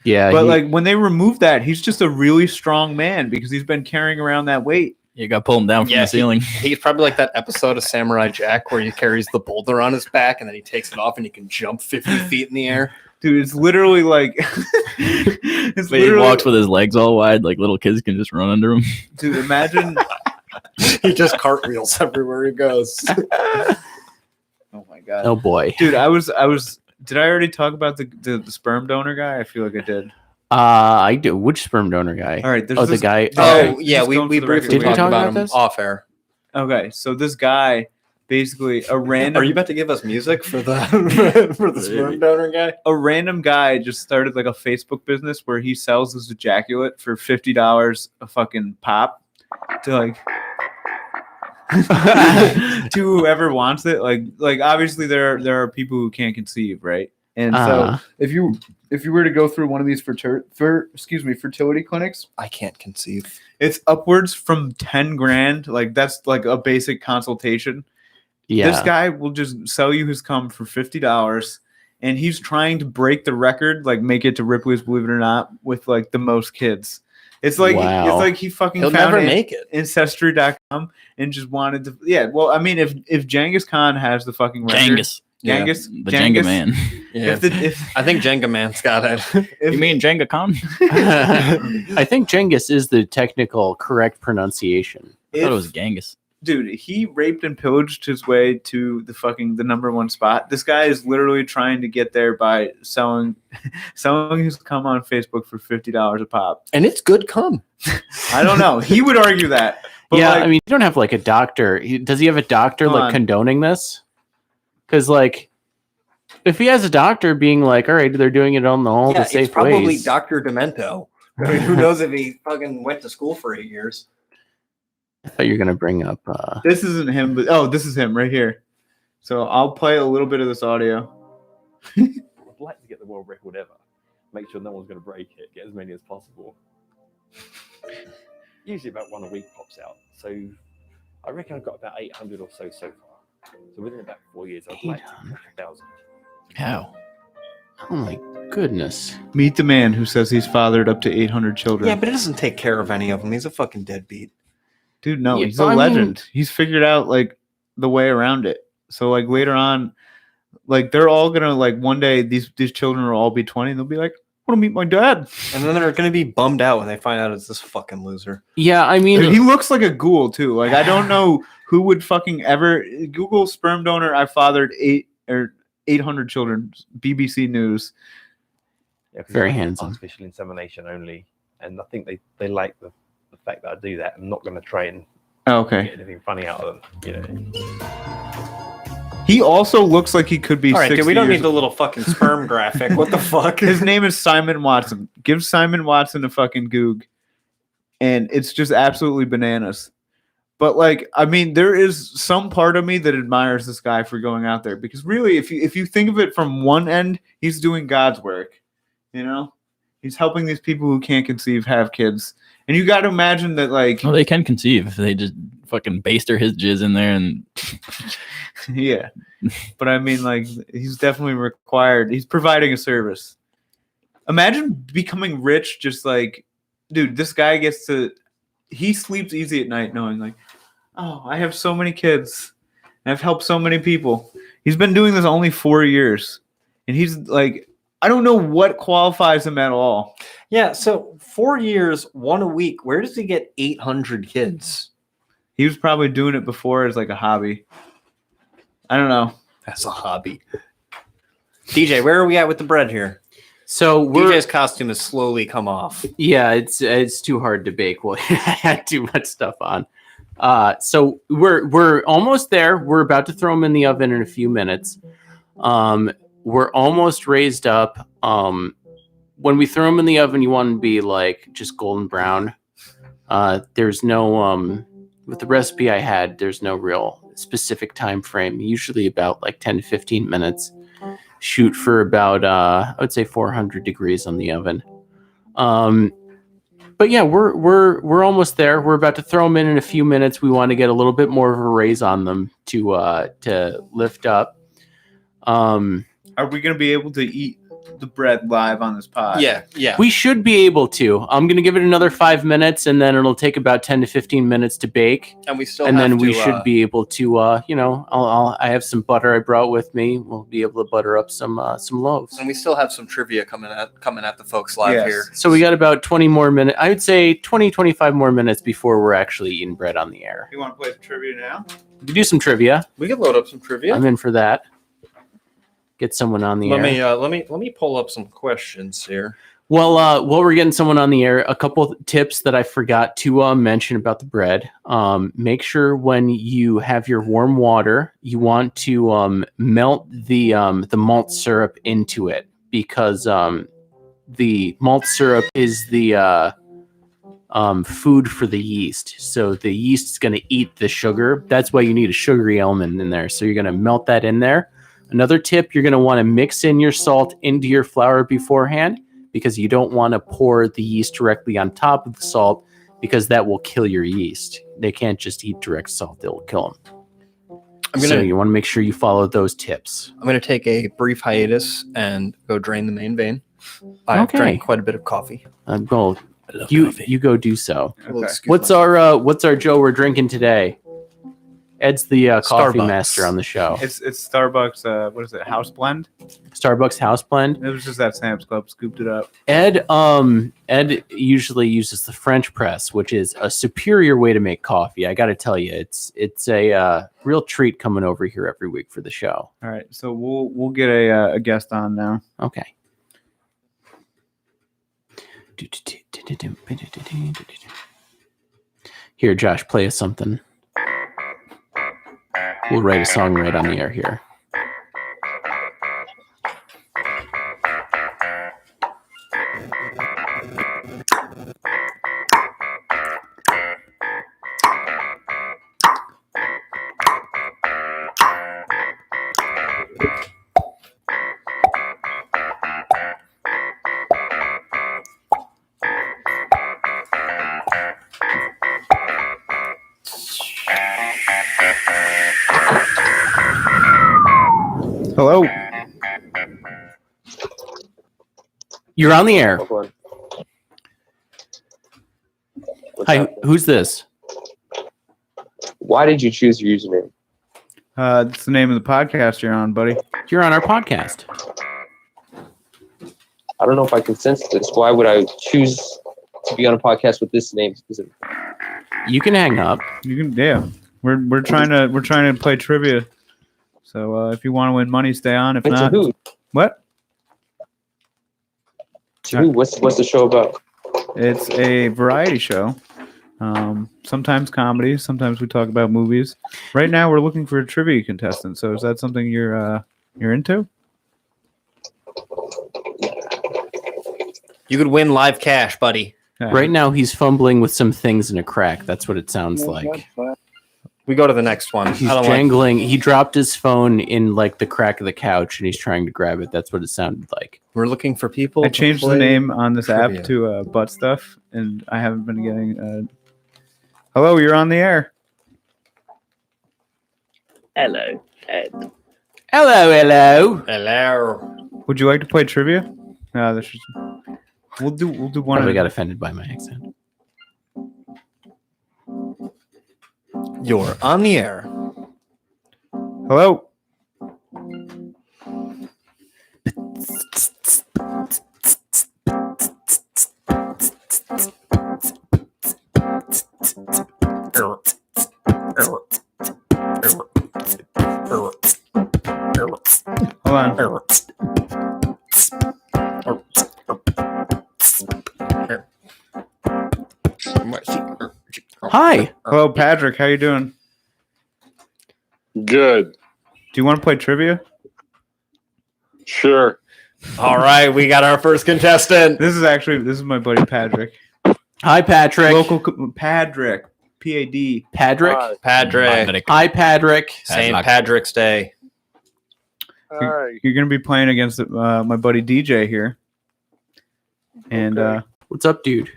Yeah, But like when they remove that, he's just a really strong man because he's been carrying around that weight. You got to pull him down from Yeah, the ceiling. He's probably like that episode of Samurai Jack where he carries the boulder on his back and then he takes it off and he can jump 50 feet in the air. Dude, it's literally like it's But he walks with his legs all wide, like little kids can just run under him. dude, imagine. He just cartwheels everywhere he goes. Oh my god. oh boy. Dude, I was did I already talk about the sperm donor guy? I feel like I did. I do. Which sperm donor guy? All right, there's Oh, this the guy. Oh, yeah, just we going for the briefly record. Did we talked talk about about him this? off air. Okay, so this guy basically a random Are you about to give us music for the for the sperm donor guy? a random guy just started like a Facebook business where he sells his ejaculate for $50 a fucking pop to like to whoever wants it. Like obviously there are people who can't conceive, right? And Uh-huh. so if you were to go through one of these fertility clinics, I can't conceive. it's upwards from 10 grand. Like that's like a basic consultation. Yeah. This guy will just sell you his cum for $50, and he's trying to break the record, like make it to Ripley's Believe It or Not with like the most kids. It's like Wow. it's like he fucking He'll found never make it. Ancestry.com and just wanted to. Yeah, well, I mean, if Genghis Khan has the fucking record, Genghis. Genghis, The Jenga man. Yeah. If I think Jenga Man's got it. You mean Jenga Khan? I think Genghis is the technical correct pronunciation. I thought it was Genghis. dude, he raped and pillaged his way to the number one spot. This guy is literally trying to get there by selling his cum on Facebook for $50 a pop. And it's good cum. I don't know. He would argue that. But yeah, like, I mean, you don't have like a doctor. Does he have a doctor Come like on. condoning this? Because like, if he has a doctor being like, all right, they're doing it on all the safe it's probably ways. Dr. Demento. I mean, who knows if he fucking went to school for 8 years? I thought you were gonna bring up. this isn't him, but this is him right here. So I'll play a little bit of this audio. I'd like to get the world record ever. Make sure no one's going to break it. Get as many as possible. Usually about one a week pops out. So I reckon I've got about 800 or so far. So within about 4 years, I'd like to crack 1,000. How? Oh my goodness! Meet the man who says he's fathered up to 800 children. Yeah, but he doesn't take care of any of them. He's a fucking deadbeat. Dude, no, Yeah, he's but a I mean- legend. He's figured out like the way around it. So like later on, like they're all gonna like one day these children will all be 20 and they'll be like, I want to meet my dad. And then they're going to be bummed out when they find out it's this fucking loser. Yeah, I mean, Dude, he looks like a ghoul too. Like I don't know who would fucking ever Google sperm donor. I fathered 800 children. BBC News. Yeah, 'cause Very it's handsome. Artificial insemination only. And I think they like the fact that I do that. I'm not going to try and Oh, okay. get anything funny out of them. You know. He also looks like he could be. All right, dude, 60 we don't years need the little fucking sperm graphic. What the fuck? His name is Simon Watson. Give Simon Watson a fucking goog. And it's just absolutely bananas. But like, I mean, there is some part of me that admires this guy for going out there because really, if you think of it from one end, he's doing God's work. You know, he's helping these people who can't conceive have kids. And you got to imagine that, like, Well, they can conceive. They just fucking baster his jizz in there and yeah. But I mean, like, he's definitely required. He's providing a service. Imagine becoming rich, just like, dude, this guy he sleeps easy at night knowing, like, oh, I have so many kids. And I've helped so many people. He's been doing this only 4 years. And he's like, I don't know what qualifies him at all. Yeah, so 4 years, one a week. Where does he get 800 kids? He was probably doing it before as like a hobby. I don't know. That's a hobby. DJ, where are we at with the bread here? so we're DJ's costume has slowly come off. yeah, it's too hard to bake. Well, I had too much stuff on. So we're almost there. We're about to throw them in the oven in a few minutes. We're almost raised up. When we throw them in the oven, you want to be like just golden brown. There's no with the recipe I had, there's no real specific time frame. Usually about like 10 to 15 minutes. shoot for about I would say 400 degrees on the oven. But yeah, we're almost there. We're about to throw them in a few minutes. We want to get a little bit more of a raise on them to lift up. Are we going to be able to eat the bread live on this pod? Yeah. We should be able to. I'm going to give it another 5 minutes, and then it'll take about 10 to 15 minutes to bake. And we still And have then to, we should be able to, I have some butter I brought with me. We'll be able to butter up some loaves. And we still have some trivia coming at the folks live Yes. here. So we got about 20 more minutes. I would say 20, 25 more minutes before we're actually eating bread on the air. You want to play some trivia now? We can do some trivia. We can load up some trivia. I'm in for that. Get someone on the air. Let me pull up some questions here. Well, while we're getting someone on the air, a couple tips that I forgot to mention about the bread. Make sure when you have your warm water, you want to melt the malt syrup into it, because the malt syrup is the food for the yeast. So the yeast is going to eat the sugar. That's why you need a sugary element in there. So you're going to melt that in there. Another tip, you're going to want to mix in your salt into your flour beforehand, because you don't want to pour the yeast directly on top of the salt, because that will kill your yeast. They can't just eat direct salt. It will kill them. So you want to make sure you follow those tips. I'm going to take a brief hiatus and go drain the main vein. I've drank quite a bit of coffee. Well, you go do so. Okay. What's our Joe we're drinking today? Ed's the coffee Starbucks. master on the show. It's Starbucks. What is it? House blend. Starbucks house blend. It was just that Sam's Club scooped it up. Ed usually uses the French press, which is a superior way to make coffee. I got to tell you, it's a real treat coming over here every week for the show. All right, so we'll get a guest on now. Okay. Here, Josh, play us something. We'll write a song right on the air here. Hello. You're on the air. What's Hi, up? who's this? Why did you choose your username? It's the name of the podcast you're on, buddy. You're on our podcast. I don't know if I can sense this. Why would I choose to be on a podcast with this name specifically? You can hang up. You can, yeah. We're trying to play trivia. So if you want to win money, stay on. If Wait, not, to who? what? To who? What's the show about? It's a variety show. Sometimes comedy. Sometimes we talk about movies. Right now, we're looking for a trivia contestant. So is that something you're into? You could win live cash, buddy. Yeah. Right now, he's fumbling with some things in a crack. That's what it sounds like. We go to the next one. He's I don't jangling. He dropped his phone in like the crack of the couch, and he's trying to grab it. That's what it sounded like. We're looking for people. I to changed the play name on this trivia. app to Butt Stuff, and I haven't been getting. Hello, you're on the air. Hello, Ed. Hello. Hello. Would you like to play trivia? No, this is. We'll do one. Probably got offended by my accent. You're on the air. Hello. Hold on. Hi. Hello, Patrick. How you doing? Good. Do you want to play trivia? Sure. All right, we got our first contestant. This is my buddy Patrick. Hi, Patrick. Patrick. P-A-D. Patrick. Hi. Patrick. Hi, Patrick. St. Patrick's Day. Hi. You're going to be playing against my buddy DJ here. And What's up, dude?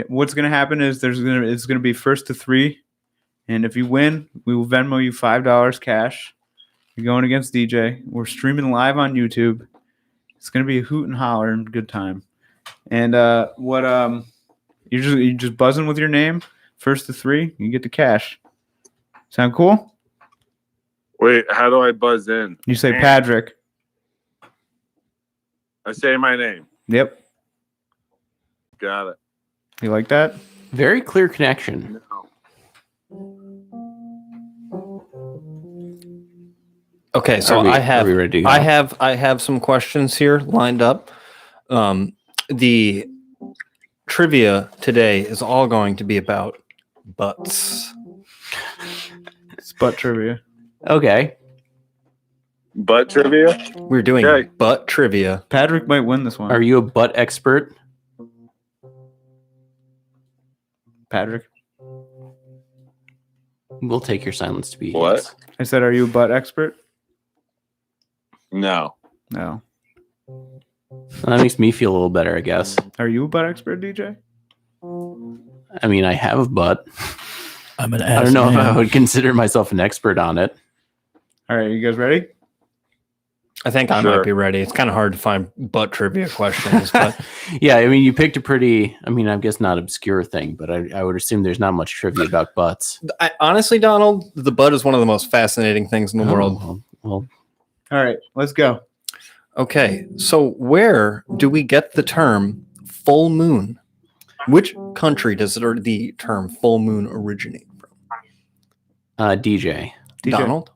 what's going to happen is it's going to be first to 3. And if you win, we will Venmo you $5 cash. You're going against DJ. We're streaming live on YouTube. It's going to be a hoot and holler and good time. And you're just buzzing with your name. First to 3, you get the cash. Sound cool? Wait, how do I buzz in? You say Patrick. I say my name. Yep. Got it. You like that? Very clear connection. Okay, so Are we ready to go? I have some questions here lined up. The trivia today is all going to be about butts. It's butt trivia. Okay. Butt trivia? We're doing Okay. butt trivia. Patrick might win this one. Are you a butt expert? Patrick? We'll take your silence to be What? yes. I said, are you a butt expert? No. No. Well, that makes me feel a little better, I guess. Are you a butt expert, DJ? I mean, I have a butt. I'm an I ass don't know if man. I would consider myself an expert on it. All right, you guys ready? I think I Sure. might be ready. It's kind of hard to find butt trivia questions, but Yeah, I mean, you picked a pretty, I guess not obscure thing, but I would assume there's not much trivia about butts. honestly, Donald, the butt is one of the most fascinating things in the world. Well, All right, let's go. Okay, so where do we get the term full moon? Which country does the term full moon originate from? DJ. Donald?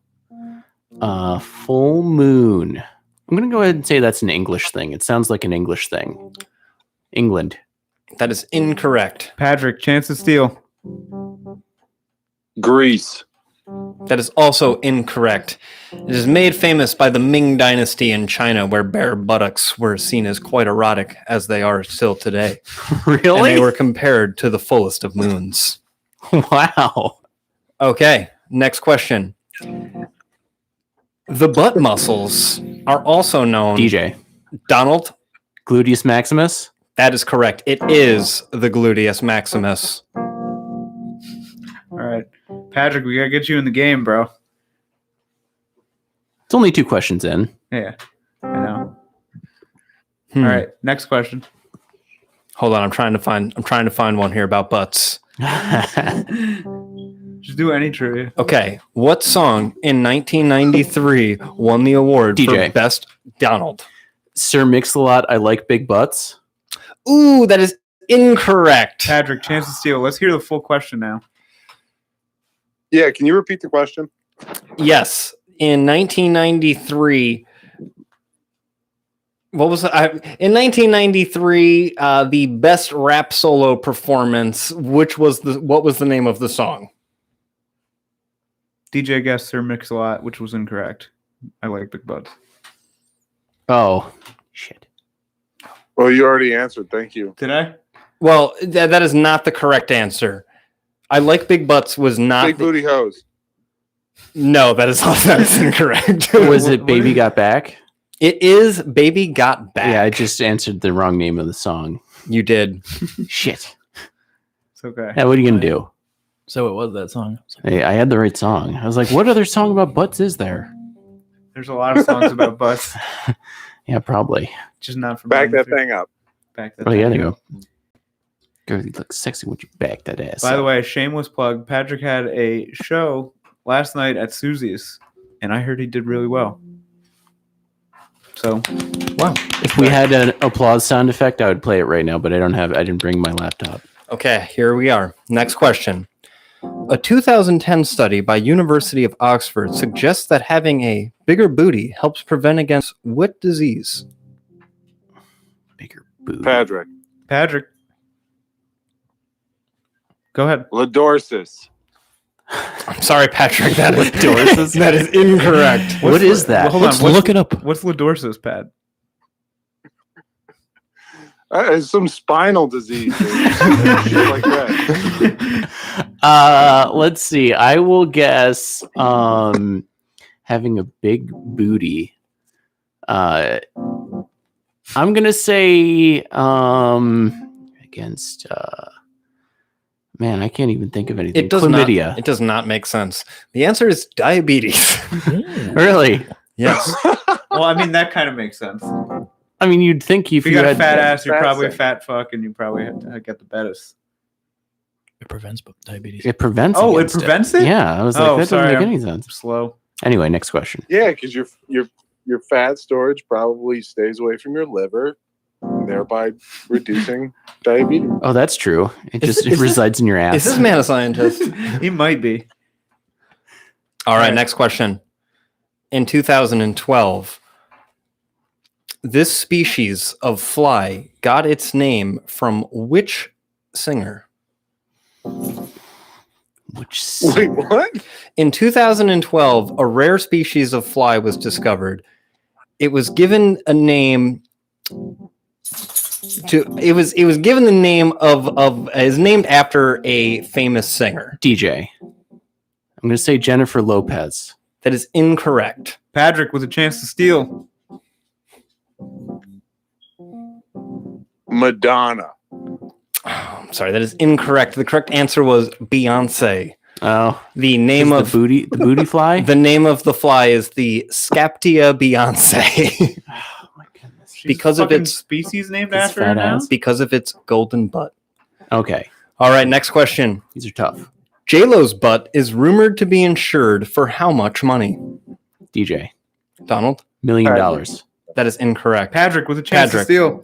Full moon. I'm going to go ahead and say that's an English thing. It sounds like an English thing. England. That is incorrect. Patrick, chance to steal. Greece. That is also incorrect. It is made famous by the Ming Dynasty in China, where bare buttocks were seen as quite erotic, as they are still today. And Really? they were compared to the fullest of moons. Wow. Okay, next question. The butt muscles are also known. DJ. Donald, Gluteus maximus? that is correct. It is the gluteus maximus. All right. Patrick, we got to get you in the game, bro. It's only 2 questions in. Yeah, I know. All right, next question. Hold on, I'm trying to find one here about butts. Just do any trivia. Okay, what song in 1993 won the award DJ. for best Donald? Sir Mix-a-Lot, I like big butts. Ooh, that is incorrect. Patrick, chance to steal. Let's hear the full question now. Yeah, can you repeat the question? Yes, in 1993. What was it? In 1993? The best rap solo performance. What was the name of the song? DJ guessed Sir Mix-a-Lot, which was incorrect. I like big butts. Oh, shit. Well, you already answered. Thank you. Did I? Well, that is not the correct answer. I like big butts was not. Big booty hose. No, that is incorrect. Was it Baby Got Back? It is Baby Got Back. Yeah, I just answered the wrong name of the song. You did. Shit. It's okay. Yeah, what are you going to do? So it was that song. Hey, I had the right song. I was like, what other song about butts is there? There's a lot of songs about butts, Yeah, probably. just not from Back that 93. thing up. Back that Oh, yeah, thing there you up. go. Girl, you look sexy when you back that ass. By the up. way, shameless plug. Patrick had a show last night at Susie's, and I heard he did really well. So, Wow. If we had an applause sound effect, I would play it right now, but I didn't bring my laptop. Okay, here we are. Next question. A 2010 study by University of Oxford suggests that having a bigger booty helps prevent against what disease? Bigger booty. Patrick. Patrick, go ahead. Ladorsis. I'm sorry, Patrick. That is Ladorsis? That is incorrect. What is that? Hold on. Let's look it up. What's Ladorsis, Pat? It's some spinal disease. Shit like that. Let's see. I will guess having a big booty I'm gonna say against. Man, I can't even think of anything. It does Chlamydia. not. It does not make sense. The answer is diabetes. Really? Yes. Well, I mean, that kind of makes sense. I mean, you'd think If you got a had fat ass, you're fat probably a thing. fat fuck, and you probably have to get the betis. It prevents diabetes. it prevents. Oh, it against prevents it? Yeah, I was like, Oh, that sorry, doesn't make I'm any sense. Slow. Anyway, next question. Yeah, because your fat storage probably stays away from your liver, thereby reducing diabetes. Oh, that's true. It Is just this- resides in your ass. Is this man a scientist? He might be. All right, Right. next question. In 2012, this species of fly got its name from which singer? Which Wait, what? In 2012, a rare species of fly was discovered. It was given a name it was given the name of is named after a famous singer. DJ? I'm gonna say Jennifer Lopez. That is incorrect. Patrick with a chance to steal. Madonna. I'm sorry, that is incorrect. The correct answer was Beyonce. Oh, The name is of the booty fly. the name of the fly is the Scaptia Beyonce. Oh my goodness. She's Because of fucking its- species named It's after her fat now. ass. because of its golden butt. Okay, All right, next question. these are tough. J-Lo's butt is rumored to be insured for how much money? DJ, Donald? $1 million. That is incorrect. Patrick with a chance Patrick. to steal.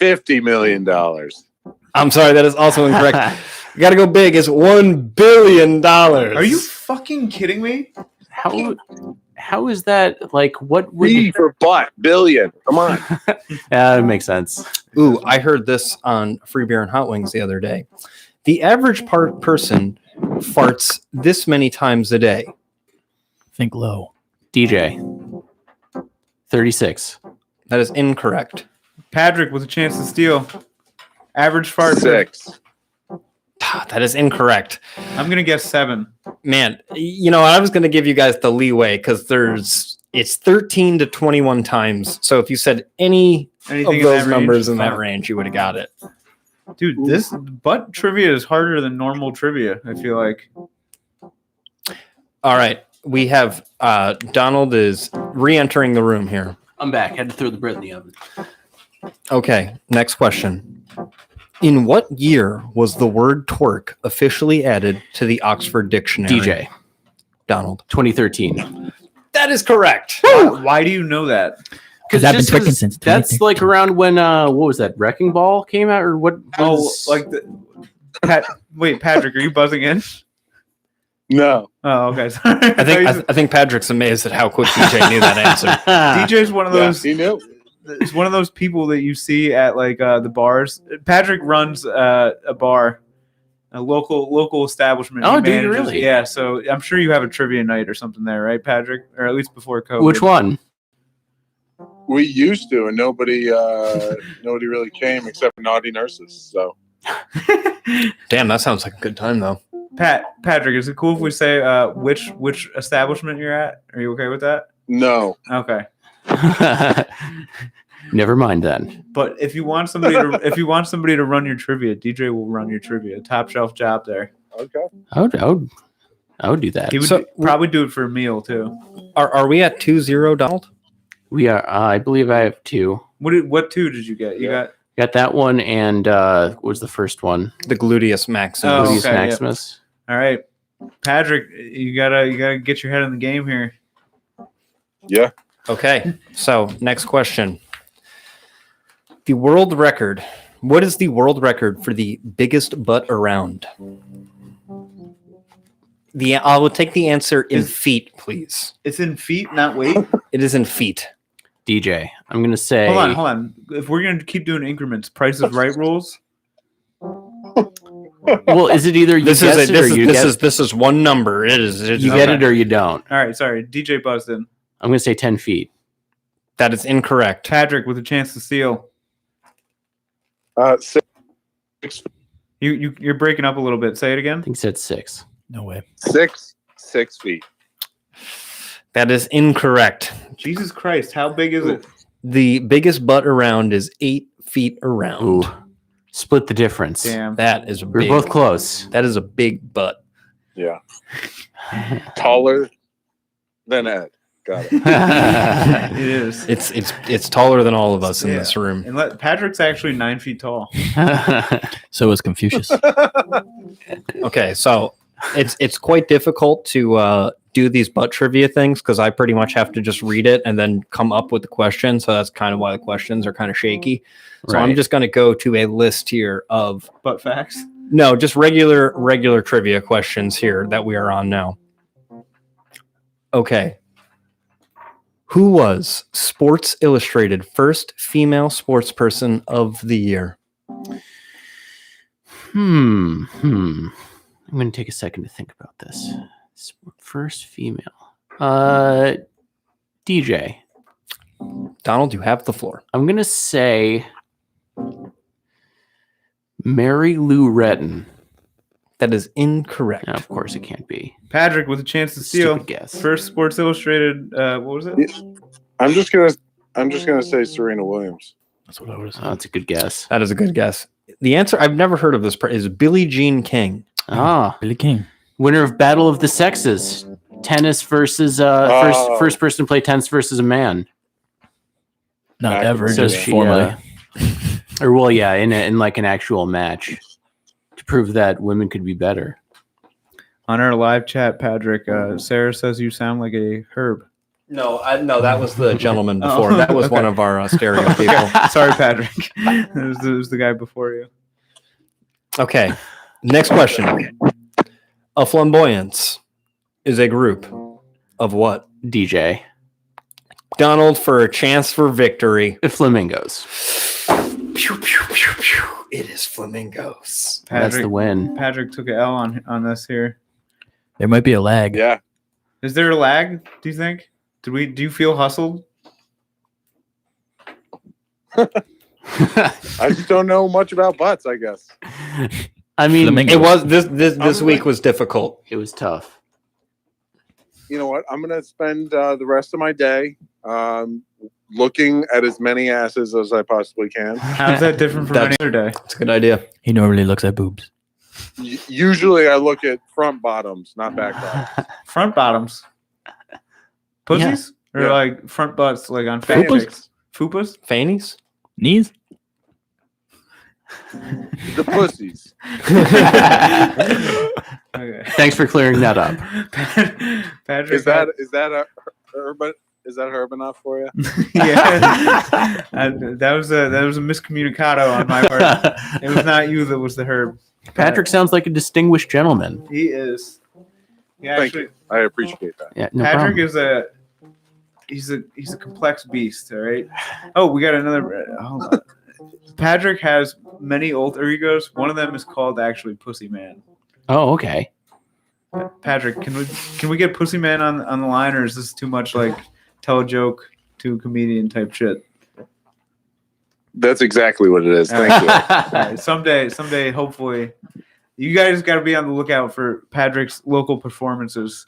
$50 million. I'm sorry, that is also incorrect. You gotta go big. It's $1 billion. Are you fucking kidding me? How is that? Like, what would? B for butt. Billion. Come on. Yeah, it makes sense. Ooh, I heard this on Free Beer and Hot Wings the other day. The average person farts this many times a day. Think low. DJ, 36. That is incorrect. Patrick with a chance to steal. Average fart. 6. That is incorrect. I'm gonna guess 7. Man, you know, I was going to give you guys the leeway because it's 13 to 21 times. So if you said any Anything of in those that numbers range? in that range, you would have got it. Dude, this butt trivia is harder than normal trivia, I feel like. All right. We have Donald is re-entering the room here. I'm back. Had to throw the bread in the oven. Okay, next question. In what year was the word twerk officially added to the Oxford Dictionary? DJ, Donald. 2013. That is correct. Why do you know that? Because I've been twerking since That's 2013. like around when what was that? Wrecking Ball came out, or what? Oh, was- like the wait, Patrick, are you buzzing in? No. Oh, okay. Sorry. I think Patrick's amazed at how quick DJ knew that answer. DJ's one of Yeah, those. he knew. It's one of those people that you see at like the bars. Patrick runs a bar, a local establishment. Oh, He do you manages- really? Yeah. So I'm sure you have a trivia night or something there, right, Patrick? Or at least before COVID. Which one? We used to, and nobody really came except naughty nurses. So Damn, that sounds like a good time though. Patrick, is it cool if we say which establishment you're at? Are you okay with that? no. Okay. Never mind then. But if you want somebody to run your trivia, DJ will run your trivia. Top shelf job there. Okay. I would do that. He would So- probably do it for a meal too. Are we at 2-0, Donald? We are. I believe I have 2. What 2 did you get? You Yeah. got Got that one, and what was the first one? The gluteus maximus. Oh, Gluteus okay, yeah. Maximus. all right, Patrick. You gotta get your head in the game here. Yeah. Okay, so next question. The world record. What is the world record for the biggest butt around? I will take the answer in feet, please. It's in feet, not weight. It is in feet. DJ. I'm gonna say. Hold on. If we're gonna keep doing increments, Price is Right rules. Well, is it either you This guess is it or you get this is one number. It is. you get it or you don't? All right, sorry, DJ buzzed in. I'm gonna say 10 feet. That is incorrect. Patrick with a chance to steal. 6. You're breaking up a little bit. Say it I again. think it's 6. No way. 6 feet. That is incorrect. Jesus Christ, how big is it? The biggest butt around is 8 feet around. Ooh, split the difference. Damn. That is a We're big. both close. That is a big butt. Yeah. Taller than Ed. Got it. It is. It's taller than all of us in this room. And Patrick's actually 9 feet tall. So is Confucius. Okay, so it's quite difficult to do these butt trivia things because I pretty much have to just read it and then come up with the question. So that's kind of why the questions are kind of shaky. So I'm Right. just going to go to a list here of Butt facts. no, just regular trivia questions here that we are on now. Okay. Who was Sports Illustrated first female sports person of the year? I'm going to take a second to think about this. First female. DJ. Donald, you have the floor. I'm going to say Mary Lou Retton. That is incorrect. No, of course it can't be. Patrick with a chance to steal. Stupid guess. First Sports Illustrated. What was it? I'm just gonna say Serena Williams. That's what I would have said. Oh, that's a good guess. That is a good guess. The answer, I've never heard of this, is Billie Jean King. Ah, Billy King. winner of Battle of the Sexes. Tennis versus first person to play tennis versus a man. Not Back ever, in the just day. formally. Or well, yeah, in like an actual match to prove that women could be better. On our live chat, Patrick, Sarah says you sound like a herb. No, that was the gentleman Oh, before. That was okay. one of our stereo people. Sorry, Patrick. It was the guy before you. Okay, next question. A flamboyance is a group of what? DJ. Donald for a chance for victory. Flamingos. Pew, pew, pew, pew. It is flamingos. That's the win. Patrick took an L on this here. There might be a lag. Yeah. Is there a lag? Do you think? Do you feel hustled? I just don't know much about butts, I guess. I mean, Flamingos. It was this week was difficult. it was tough. You know what? I'm gonna spend the rest of my day looking at as many asses as I possibly can. How's that different from any other day? It's a good idea. He normally looks at boobs. Usually, I look at front bottoms, not back bottoms. Front bottoms. Pussies? Or Yeah. like front butts, like on Fupas? fanfics? Fupas? Fannies? Knees? The pussies. Okay. Thanks for clearing that up. Patrick, Is that a urban? Is that herb enough for you? yeah. That was a miscommunicado on my part. It was not you that was the herb. Patrick sounds like a distinguished gentleman. He is. Yeah, Thank actually, you. I appreciate that. Yeah, no Patrick problem. is a complex beast. All right. Oh, we got another. Hold on. Patrick has many alter egos. One of them is called actually Pussy Man. Oh, okay. Patrick, can we get Pussy Man on the line, or is this too much like tell a joke to comedian type shit? That's exactly what it is. Thank you. All right, someday, hopefully, you guys got to be on the lookout for Patrick's local performances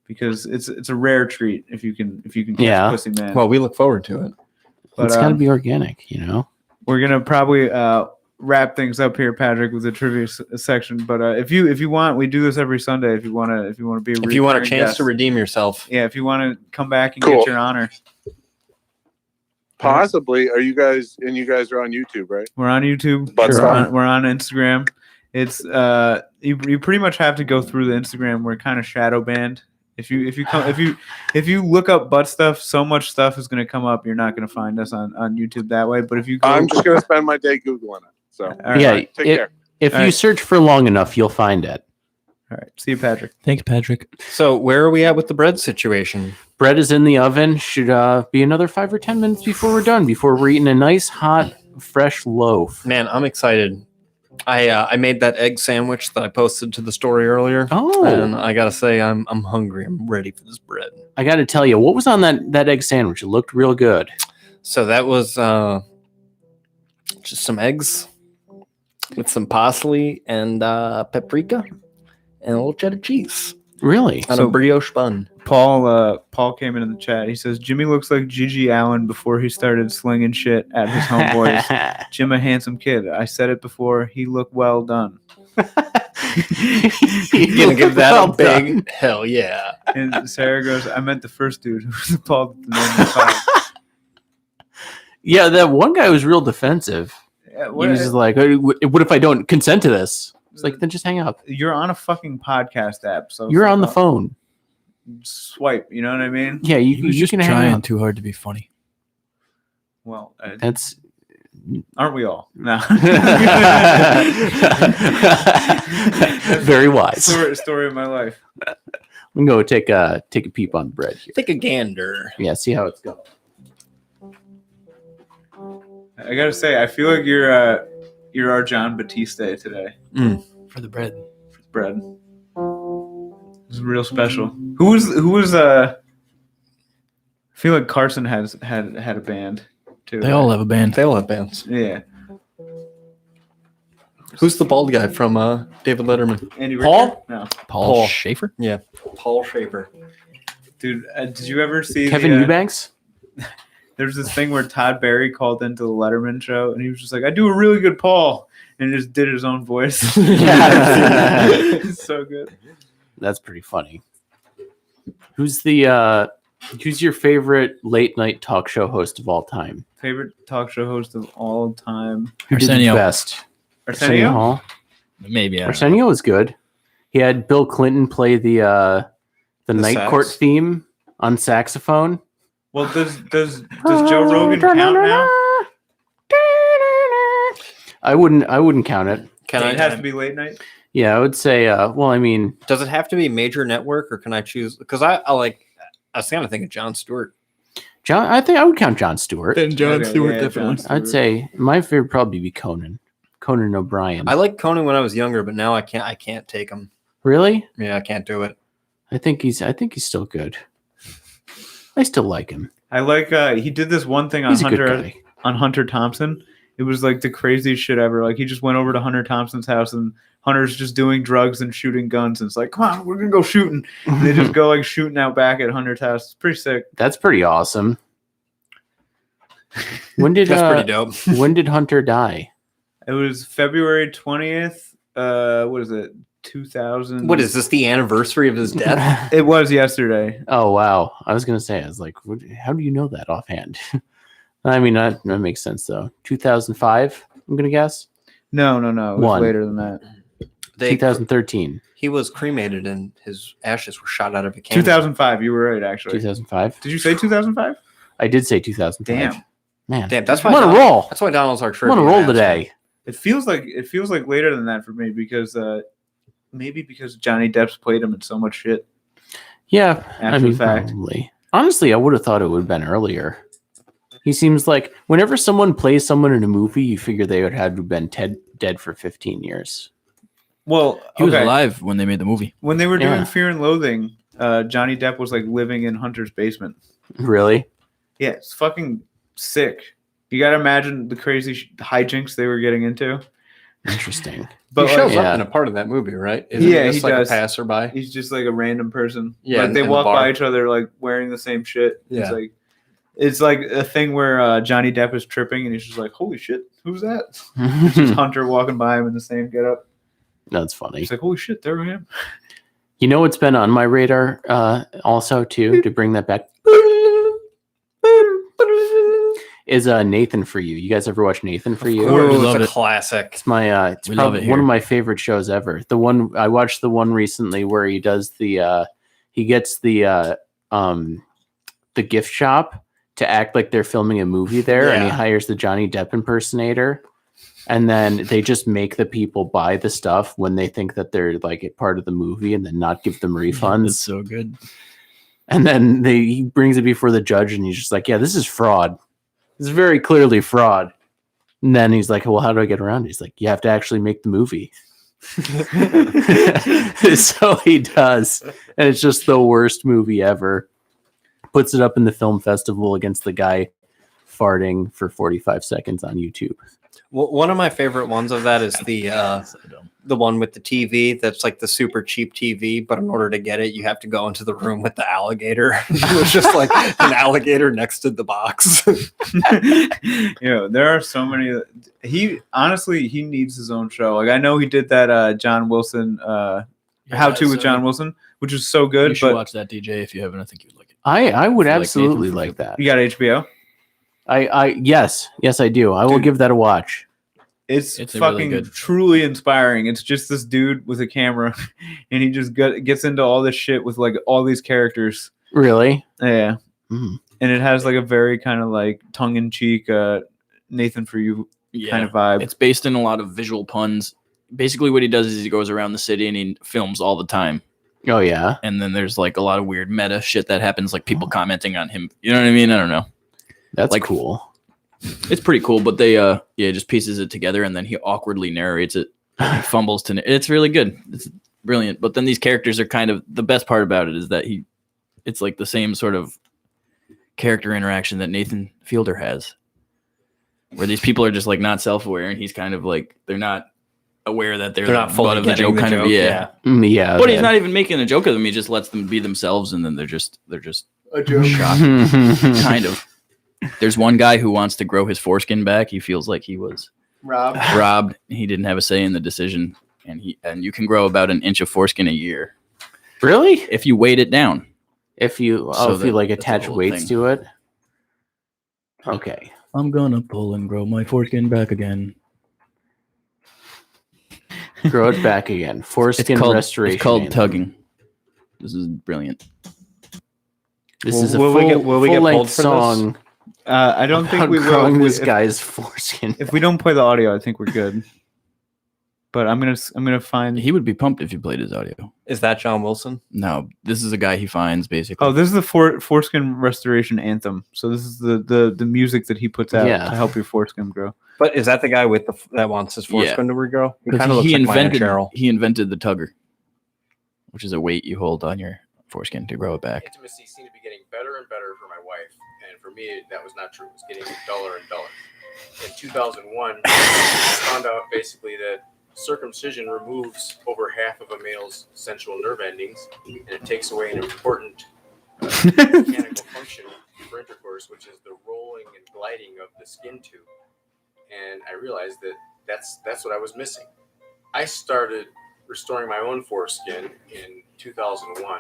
because it's a rare treat if you can catch Yeah. Pussy Man. Well, we look forward to it. But, It's got to be organic, you know. we're gonna probably wrap things up here, Patrick, with the trivia section. But if you want, we do this every Sunday. If you want to be If you want a recurring chance guest. to redeem yourself, Yeah, if you want to come back and Cool. get your honor. Possibly. Are you guys are on YouTube, right? We're on YouTube. Butt stuff. We're on Instagram. It's you pretty much have to go through the Instagram. We're kind of shadow banned. If you look up butt stuff, so much stuff is going to come up. You're not going to find us on YouTube that way. But if you go, I'm just gonna spend my day googling it. So all right, Yeah, take care. if All you right. search for long enough, you'll find it. all right. See you, Patrick. Thanks, Patrick. so where are we at with the bread situation? Bread is in the oven. Should be another 5 or 10 minutes before we're done. Before we're eating a nice, hot, fresh loaf. Man, I'm excited. I made that egg sandwich that I posted to the story earlier. Oh, And I gotta say, I'm hungry. I'm ready for this bread. I got to tell you, what was on that egg sandwich? It looked real good. So that was just some eggs with some parsley and paprika and a little cheddar cheese. Really? On a brioche bun. Paul came in the chat. He says Jimmy looks like Gigi Allen before he started slinging shit at his homeboys. Jim, a handsome kid. I said it before. He looked well done. You're gonna give that a big hell yeah. And Sarah goes, I meant the first dude who was appalled at the name of the pod. Yeah, that one guy was real defensive. Yeah, He was just like, "Hey, what if I don't consent to this?" It's like, then just hang up. You're on a fucking podcast app, so You're on the phone. Swipe. You know what I mean? Yeah, He was you just can hang trying up. too hard to be funny. Well, That's aren't we all? No. very wise. Story of my life. We can go take a peep on the bread here. Take a gander. Yeah, see how it's going. I gotta say, I feel like you're our John Batiste today. For the bread. Bread. It's real special. Who was I feel like Carson had a band too. They all have a band. They all have bands. Yeah. Who's the bald guy from David Letterman? Andy Paul? Richter? No. Paul Schaefer? Yeah, Paul Schaefer. Dude, did you ever see Kevin Eubanks? There's this thing where Todd Barry called into the Letterman show and he was just like, I do a really good Paul, and he just did his own voice. Yeah. It's so good. That's pretty funny. Who's your favorite late night talk show host of all time? Favorite talk show host of all time? Who did the Arsenio. best? Arsenio? Hall. Maybe. I don't know. Arsenio was good. He had Bill Clinton play the night sax? court theme on saxophone. Well, does Joe Rogan count now? I wouldn't count it. It has to be late night. Yeah, I would say. Well, I mean, Does it have to be major network, or can I choose? Because I was kind of thinking Jon Stewart. John. I think I would count Jon Stewart. Then Jon Okay, Stewart yeah, definitely. Jon Stewart. I'd say my favorite would probably be Conan O'Brien. I liked Conan when I was younger, but now I can't take him. Really? Yeah, I can't do it. I think he's still good. I still like him. I like he did this one thing on He's a good guy. Hunter Thompson. It was like the craziest shit ever. Like he just went over to Hunter Thompson's house and Hunter's just doing drugs and shooting guns and it's like, come on, we're gonna go shooting. And they just go like shooting out back at Hunter's house. It's pretty sick. That's pretty awesome. When did That's pretty dope. when did Hunter die? It was February 20th. What is it? 2000. What is this? The anniversary of his death? It was yesterday. Oh wow! I was gonna say, I was like, how do you know that offhand? I mean, that makes sense though. 2005, I'm gonna guess. No. It was One. later than that. 2013, He was cremated and his ashes were shot out of a cannon. 2005. You were right, actually. 2005. Did you say 2005? I did say 2005. Damn. Man, Damn, that's I'm why on a roll. That's why Donald's our I'm trivia. on a roll master. today. It feels like later than that for me because maybe because Johnny Depp's played him in so much shit. Yeah, After the fact. probably. Honestly, I would have thought it would have been earlier. He seems like whenever someone plays someone in a movie, you figure they would have to have been dead for 15 years. Well, He was okay. alive when they made the movie. When they were doing Yeah. Fear and Loathing, Johnny Depp was like living in Hunter's basement. Really? Yeah, it's fucking sick. You gotta imagine the crazy hijinks they were getting into. Interesting. But He shows like, up in a part of that movie, right? Yeah, just he like does. a passerby. he's just like a random person. Yeah, Like they in the walk bar. by each other like wearing the same shit. Yeah. It's like a thing where Johnny Depp is tripping and he's just like, "Holy shit, who's that?" It's just Hunter walking by him in the same getup. That's funny. He's like, "Holy shit, there I am." You know what's been on my radar also too to bring that back is Nathan For You. You guys ever watch Nathan For You? course. We It's love a it. classic. It's my it's We love probably it one of here. my favorite shows ever. The one I watched the one recently where he does the he gets the gift shop to act like they're filming a movie there and he Yeah. hires the Johnny Depp impersonator. And then they just make the people buy the stuff when they think that they're like a part of the movie and then not give them refunds. That's so good. And then he brings it before the judge and he's just like, yeah, this is fraud. This is very clearly fraud. And then he's like, well, how do I get around it? He's like, you have to actually make the movie. So he does. And it's just the worst movie ever. Puts it up in the film festival against the guy farting for 45 seconds on YouTube. Well, one of my favorite ones of that is the one with the TV that's like the super cheap TV, but in order to get it, you have to go into the room with the alligator. It was just like an alligator next to the box. There are so many. He needs his own show. Like I know he did that John Wilson How To with John Wilson, which is so good. You should but watch that, DJ, if you haven't. I think you'd like it. I would If you like absolutely Nathan like that. you got HBO. Yes, I do. I will Dude. give that a watch. It's It's fucking really good. truly inspiring. It's just this dude with a camera, and he just gets into all this shit with like all these characters. Really? Yeah, Mm. and it has like a very kind of like tongue-in-cheek Nathan For You kind of vibe. It's based in a lot of visual puns. Basically, what he does is he goes around the city and he films all the time. Oh yeah. And then there's like a lot of weird meta shit that happens, like people commenting on him. You know what I mean? I don't know. That's Like- cool. It's pretty cool, but they just pieces it together and then he awkwardly narrates it. He fumbles to it's really good. It's brilliant. But then these characters are kind of the best part about it is that it's like the same sort of character interaction that Nathan Fielder has. Where these people are just like not self-aware and he's kind of like they're not aware that they're not the fully butt of the getting joke the kind joke, of yeah. Yeah. But he's not even making a joke of them. He just lets them be themselves and then they're just a joke. shocked. Kind of. There's one guy who wants to grow his foreskin back. He feels like he was robbed. He didn't have a say in the decision, and you can grow about an inch of foreskin a year Really? if you weight it down. If you like that's the attach whole weights thing. to it. Okay. I'm gonna pull and grow my foreskin back again. Grow it back again. Foreskin restoration. It's called anthem. tugging. This is brilliant. This is a Will we get pulled full-length for this? song. I don't think about we will. growing this If- guy's foreskin. If we don't play the audio, I think we're good. But I'm gonna find. He would be pumped if you played his audio. Is that John Wilson? No, this is a guy he finds basically. Oh, this is the foreskin restoration anthem. So this is the music that he puts out Yeah. to help your foreskin grow. But is that the guy with that wants his foreskin to regrow? He kind of looks like my Aunt Cheryl. He invented the tugger, which is a weight you hold on your foreskin to grow it back. Intimacy seemed to be getting better and better for my wife, and for me, that was not true. It was getting duller and duller. In 2001, I found out basically that circumcision removes over half of a male's sensual nerve endings, and it takes away an important mechanical function for intercourse, which is the rolling and gliding of the skin tube. And I realized that that's what I was missing. I started restoring my own foreskin in 2001.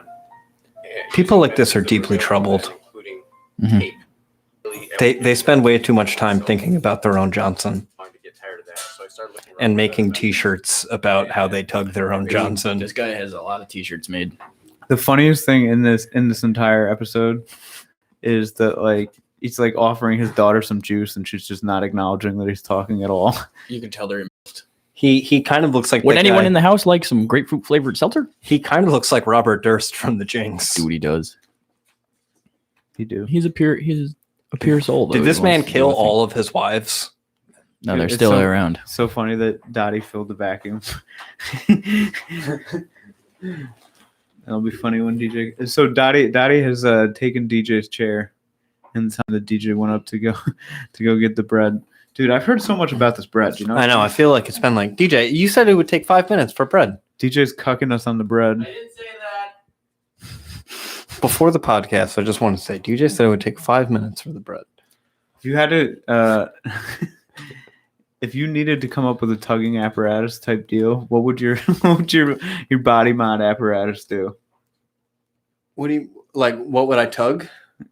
and People like using this are methods that were deeply available then, troubled. including Mhm. tape. Really They everything spend way too much myself. time thinking about their own Johnson I wanted to get tired of that, so I started looking around and for making better T-shirts about how they tug their own Johnson. This guy has a lot of T-shirts made. The funniest thing in this entire episode is that like he's like offering his daughter some juice and she's just not acknowledging that he's talking at all. You can tell they're. He kind of looks like Would that anyone guy. in the house like some grapefruit flavored seltzer? He kind of looks like Robert Durst from the Jinx. Do what he does. He do. He's a pure soul. Though. Did He this wants man to do kill the thing. all of his wives? No, they're It's still so- around. So funny that Dottie filled the vacuum. That'll be funny when DJ. So Dottie has taken DJ's chair, and the time that DJ went up to go get the bread. Dude, I've heard so much about this bread. You know, I know. I feel like it's been like, DJ, you said it would take 5 minutes for bread. DJ's cucking us on the bread. didn't say that. Before the podcast, I just want to say, DJ said it would take 5 minutes for the bread. If you had to, if you needed to come up with a tugging apparatus type deal, what would your body mod apparatus do? What do you like? What would I tug?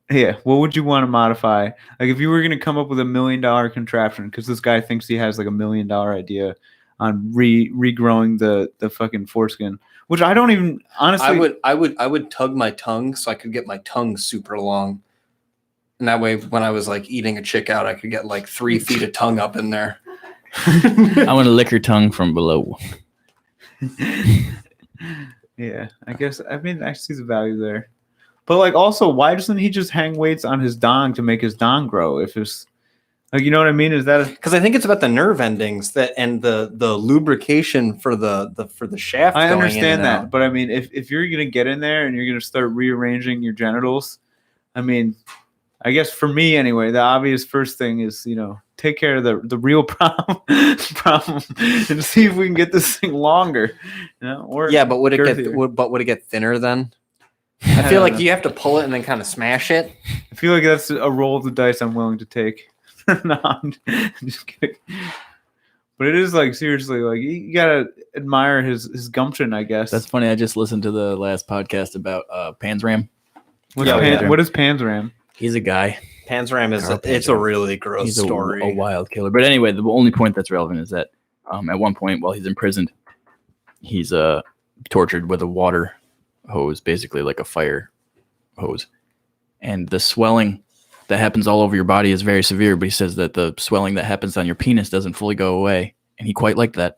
Yeah, what would you want to modify? Like if you were going to come up with $1 million contraption, because this guy thinks he has like $1 million idea on regrowing the fucking foreskin, which I don't even honestly. I would tug my tongue so I could get my tongue super long, and that way when I was like eating a chick out, I could get like 3 feet of tongue up in there. I want to lick her tongue from below. Yeah, I guess. I mean, I see the value there, but like also, why doesn't he just hang weights on his dong to make his dong grow? If it's like, you know what I mean? Is that Because I think it's about the nerve endings that and the lubrication for the shaft. I going in understand and that, out. but I mean, if you're gonna get in there and you're gonna start rearranging your genitals, I mean, I guess for me anyway, the obvious first thing is, take care of the real problem and see if we can get this thing longer. Or Yeah, but would it girthier. get thinner then? I I feel don't like know. you have to pull it and then kind of smash it. I feel like that's a roll of the dice I'm willing to take. No, I'm just kidding. But it is like, seriously, like you gotta admire his gumption, I guess. That's funny. I just listened to the last podcast about Panzram. What is Panzram? He's a guy. Panzram Carl it's a Panzram. really gross He's story. a wild killer. But anyway, the only point that's relevant is that at one point while he's imprisoned, he's tortured with a water hose, basically like a fire hose. And the swelling that happens all over your body is very severe, but he says that the swelling that happens on your penis doesn't fully go away. And he quite liked that.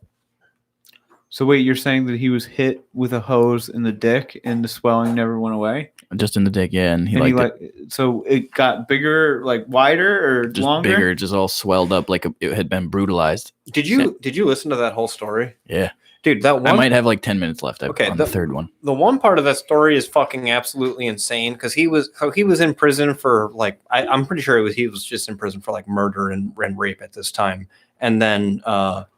So wait, you're saying that he was hit with a hose in the dick and the swelling never went away? Just in the dick, yeah. And he liked it. So it got bigger, like wider or Just longer? bigger, just all swelled up like it had been brutalized. Did you listen to that whole story? Yeah. Dude, that one I might have like 10 minutes left on Okay, the third one. the one part of that story is fucking absolutely insane because he was in prison for like I'm pretty sure he was just in prison for like murder and rape at this time. And then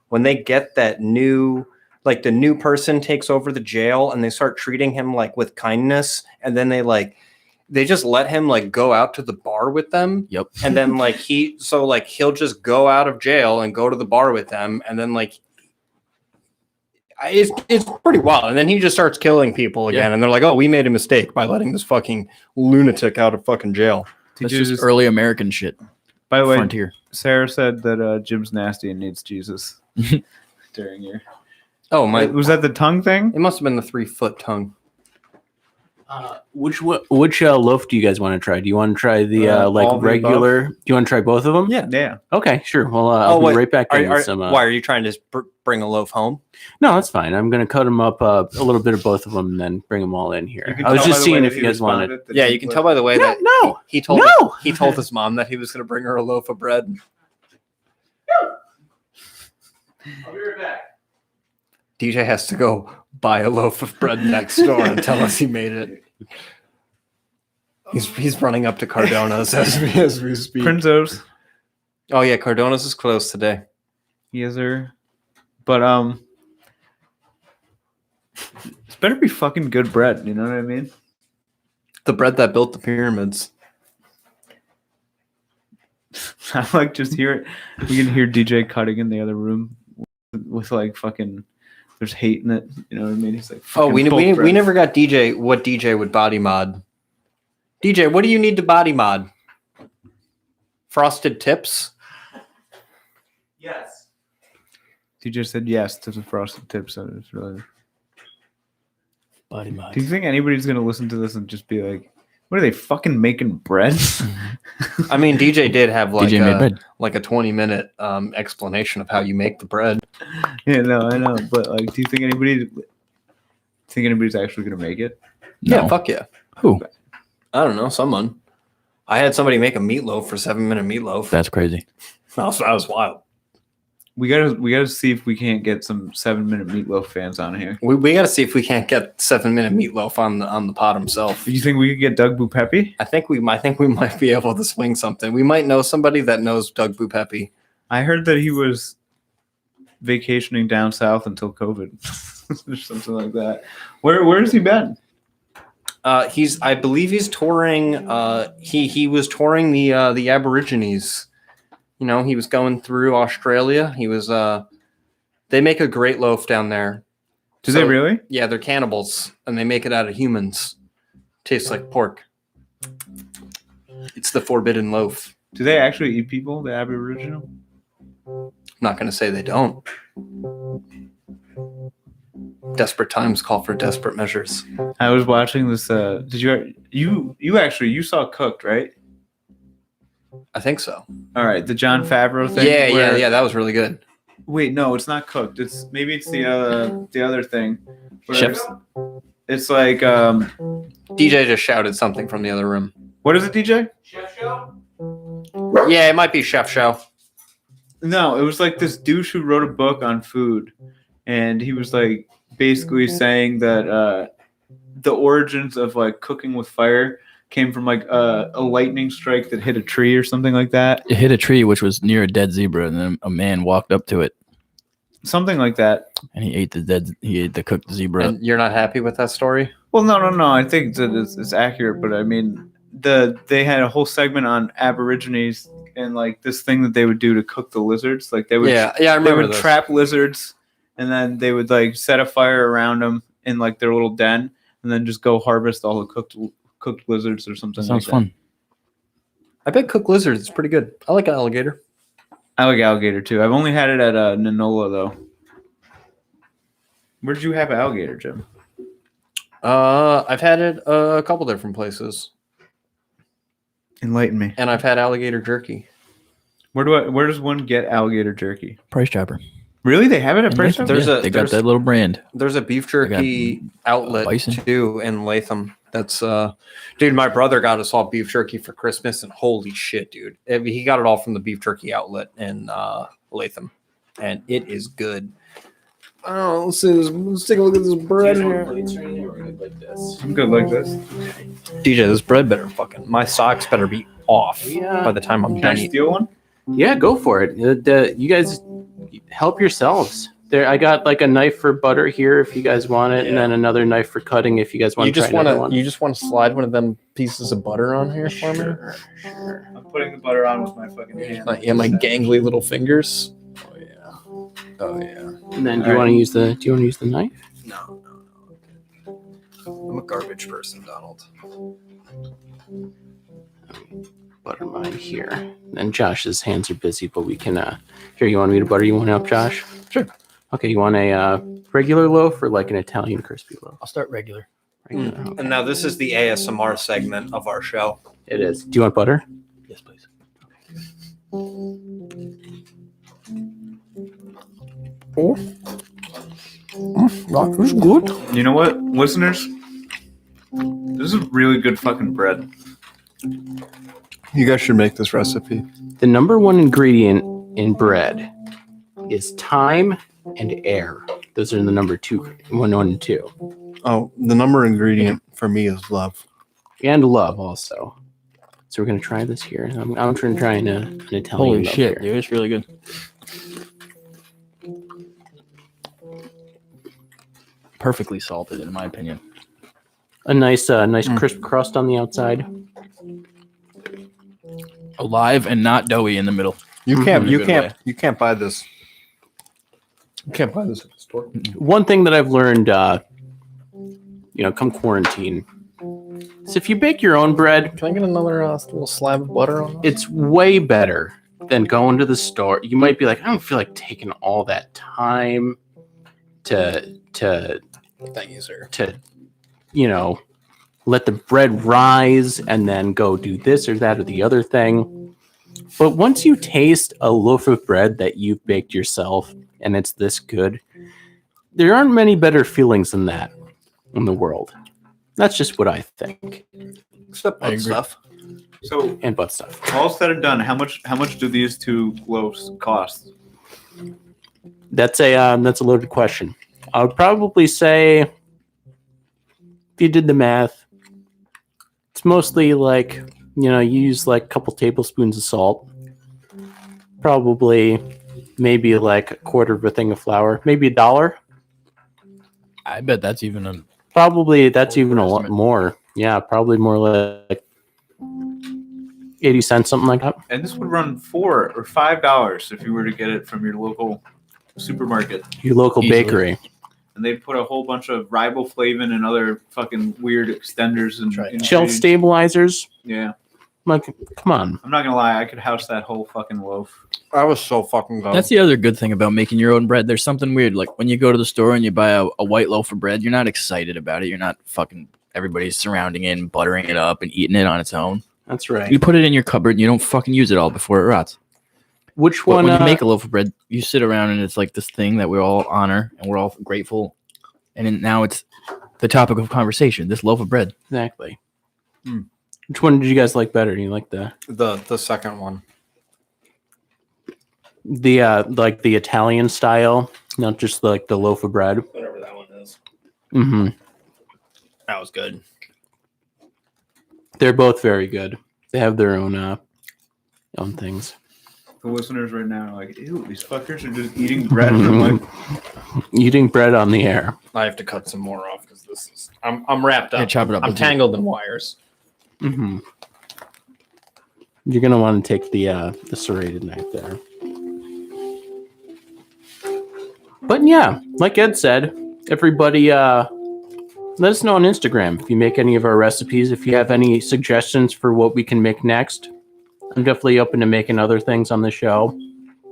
when they get that new the new person takes over the jail and they start treating him like with kindness, and then they just let him like go out to the bar with them. Yep. And then he'll just go out of jail and go to the bar with them, and then it's pretty wild. And then he just starts killing people again, and they're like, "Oh, we made a mistake by letting this fucking lunatic out of fucking jail." That's just early American shit. By the way, Frontier. Sarah said that Jim's nasty and needs Jesus during your. Oh my! Was that the tongue thing? It must have been the 3-foot tongue. Which loaf do you guys want to try? Do you want to try the all of the regular? Do you want to try both of them? Yeah. Okay, sure. Well, I'll be right back in with some. Why are you trying to bring a loaf home? No, that's fine. I'm going to cut them up a little bit of both of them and then bring them all in here. I was just seeing if you guys wanted. Yeah, you can tell by the way that No, he told No! he told his mom that he was going to bring her a loaf of bread. I'll be right back. DJ has to go buy a loaf of bread next door and tell us he made it. He's running up to Cardona's as we speak. Prinzos. Oh yeah, Cardona's is closed today. Yes, sir. But it's better be fucking good bread. You know what I mean? The bread that built the pyramids. I like just hear it. We can hear DJ cutting in the other room with like fucking. There's hate in it. You know what I mean? He's like, oh, we bread. never got DJ what DJ would body mod. DJ, what do you need to body mod? Frosted tips? Yes. DJ said yes to the frosted tips. So it's really. Body mod. Do you think anybody's gonna listen to this and just be like, "What are they fucking making bread?" I mean, DJ did have DJ made bread. like a 20-minute explanation of how you make the bread. Yeah, no, I know, but like, do you think anybody's actually gonna make it? No. Yeah, fuck yeah. Who? I don't know, someone. I had somebody make a meatloaf for 7-minute meatloaf. That's crazy. That was wild. We gotta see if we can't get some 7-minute meatloaf fans on here. We got to see if we can't get 7-minute meatloaf on the pod himself. Do you think we could get Doug Bupepi? I think we might be able to swing something. We might know somebody that knows Doug Bupepi. I heard that he was vacationing down south until COVID, or something like that. Where has he been? I believe he's touring. He was touring the Aborigines. You know, he was going through Australia. He was. They make a great loaf down there. Do they really? Yeah, they're cannibals, and they make it out of humans. Tastes like pork. It's the forbidden loaf. Do they actually eat people? The Aboriginal? I'm not going to say they don't. Desperate times call for desperate measures. I was watching this. Did you saw Cooked, right? I think so. All right, the Jon Favreau thing. Yeah. That was really good. Wait, no, it's not Cooked. It's the other thing. Chefs. It's like DJ just shouted something from the other room. What is it, DJ? Chef show? Yeah, it might be Chef Show. No, it was like this douche who wrote a book on food, and he was like basically saying that the origins of like cooking with fire came from like a lightning strike that hit a tree or something like that. It hit a tree which was near a dead zebra, and then a man walked up to it Something like that. and he ate the cooked zebra. And you're not happy with that story? Well, no. I think that it's accurate, but I mean, they had a whole segment on Aborigines and like this thing that they would do to cook the lizards. Like they would, I they remember would this. trap lizards, and then they would like set a fire around them in like their little den, and then just go harvest all the cooked lizards or something. Sounds like fun. I bet cooked lizards is pretty good. I like alligator. I like alligator too. I've only had it at Nanola though. Where did you have alligator, Jim? I've had it a couple different places, Enlighten me. and I've had alligator jerky. Where does one get alligator jerky? Price Chopper. Really? They have it at In Price Latham, Chopper? There's they got that little brand. There's a beef jerky outlet bison. too in Latham. That's dude, my brother got us all beef jerky for Christmas, and holy shit, dude. He got it all from the beef jerky outlet in Latham, and it is good. Oh, let's take a look at this bread here. I'm good like this. DJ, this bread better my socks better be off by the time I'm Can I done eating. steal one? Yeah, go for it. You guys help yourselves. There, I got like a knife for butter here if you guys want it, and then another knife for cutting if you guys want You to just try another want one. you just want to slide one of them pieces of butter on here for me? Sure. I'm putting the butter on with my fucking hand. My gangly little fingers. Oh yeah. And then do you want to use the knife? No. I'm a garbage person, Donald. Butter mine here. And Josh's hands are busy, but we can here, you want me to butter you one up, Josh? Sure. Okay, you want a regular loaf or like an Italian crispy loaf? I'll start regular. Regular, okay. And now this is the ASMR segment of our show. It is. Do you want butter? Yes, please. That was good. You know what, listeners? This is really good fucking bread. You guys should make this recipe. The number one ingredient in bread is thyme and air. Those are the number one and two. Oh, the number ingredient for me is love. And love also. So we're going to try this here. I'm trying to try an Italian Holy loaf shit, here. dude, it's really good. Perfectly salted, in my opinion. A nice crisp crust on the outside. Alive and not doughy in the middle. You In can't a good way. you can't buy this. You can't buy this at the store. One thing that I've learned, come quarantine, is if you bake your own bread, Can I get another little slab of butter on this? it's way better than going to the store. You might be like, I don't feel like taking all that time to Thank you, sir. let the bread rise and then go do this or that or the other thing. But once you taste a loaf of bread that you've baked yourself and it's this good, there aren't many better feelings than that in the world. That's just what I think. Except I agree. stuff. So, And butt stuff. all said and done, how much do these two loaves cost? That's a loaded question. I would probably say, if you did the math, it's mostly like, you use like a couple tablespoons of salt, probably maybe like a quarter of a thing of flour, maybe $1. I bet that's even a Probably that's even a lot Overestimate. more. Yeah, probably more like 80 cents, something like that. And this would run $4 or $5 if you were to get it from your local supermarket. Your local Easily. bakery. And they put a whole bunch of riboflavin and other fucking weird extenders and right. Shelf stabilizers. Yeah, Like, come on. I'm not gonna lie, I could house that whole fucking loaf. I was so fucking good. That's the other good thing about making your own bread. There's something weird. Like when you go to the store and you buy a white loaf of bread, you're not excited about it. You're not fucking everybody's surrounding it and buttering it up and eating it on its own. That's right. You put it in your cupboard and you don't fucking use it all before it rots. Which But one? when you make a loaf of bread, you sit around and it's like this thing that we all honor and we're all grateful. And then now it's the topic of conversation, this loaf of bread. Exactly. Hmm. Which one did you guys like better? Do you like the second one. the like the Italian style, not just like the loaf of bread? Whatever that one is. Mm-hmm. That was good. They're both very good. They have their own things. The listeners right now are like, ew, these fuckers are just eating bread from like Eating bread on the air. I have to cut some more off because this is. I'm wrapped up. Yeah, chop it up. I'm tangled in wires. Mm-hmm. You're gonna want to take the serrated knife there. But yeah, like Ed said, everybody let us know on Instagram if you make any of our recipes. If you have any suggestions for what we can make next, I'm definitely open to making other things on the show.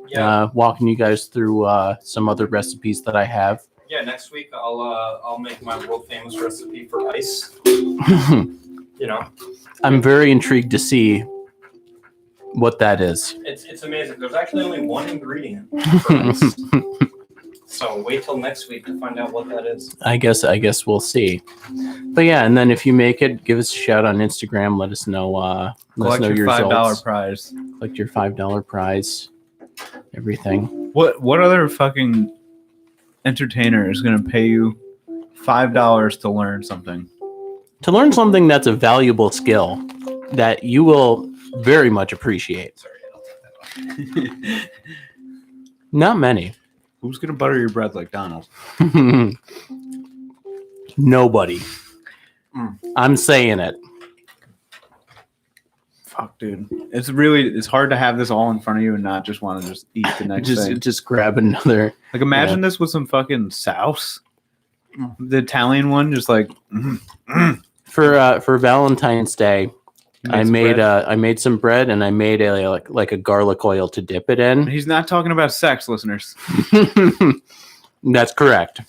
Yeah. Walking you guys through some other recipes that I have. Yeah. Next week I'll make my world famous recipe for ice. You know. I'm very intrigued to see what that is. It's amazing. There's actually only one ingredient for ice. So wait till next week to find out what that is. I guess we'll see. But yeah, and then if you make it, give us a shout on Instagram. Let us know. Let us know your $5 results. prize. Collect your $5 prize. Everything. What other fucking entertainer is gonna pay you $5 to learn something? To learn something that's a valuable skill that you will very much appreciate. Sorry, I'll take that off. Not many. Who's gonna butter your bread like Donald? Nobody. I'm saying it. Fuck, dude. It's hard to have this all in front of you and not just want to just eat the next thing. Just grab another. Like imagine this with some fucking sauce. The Italian one, just like For Valentine's Day, I made bread? some bread and I made a garlic oil to dip it in. He's not talking about sex, listeners. That's correct.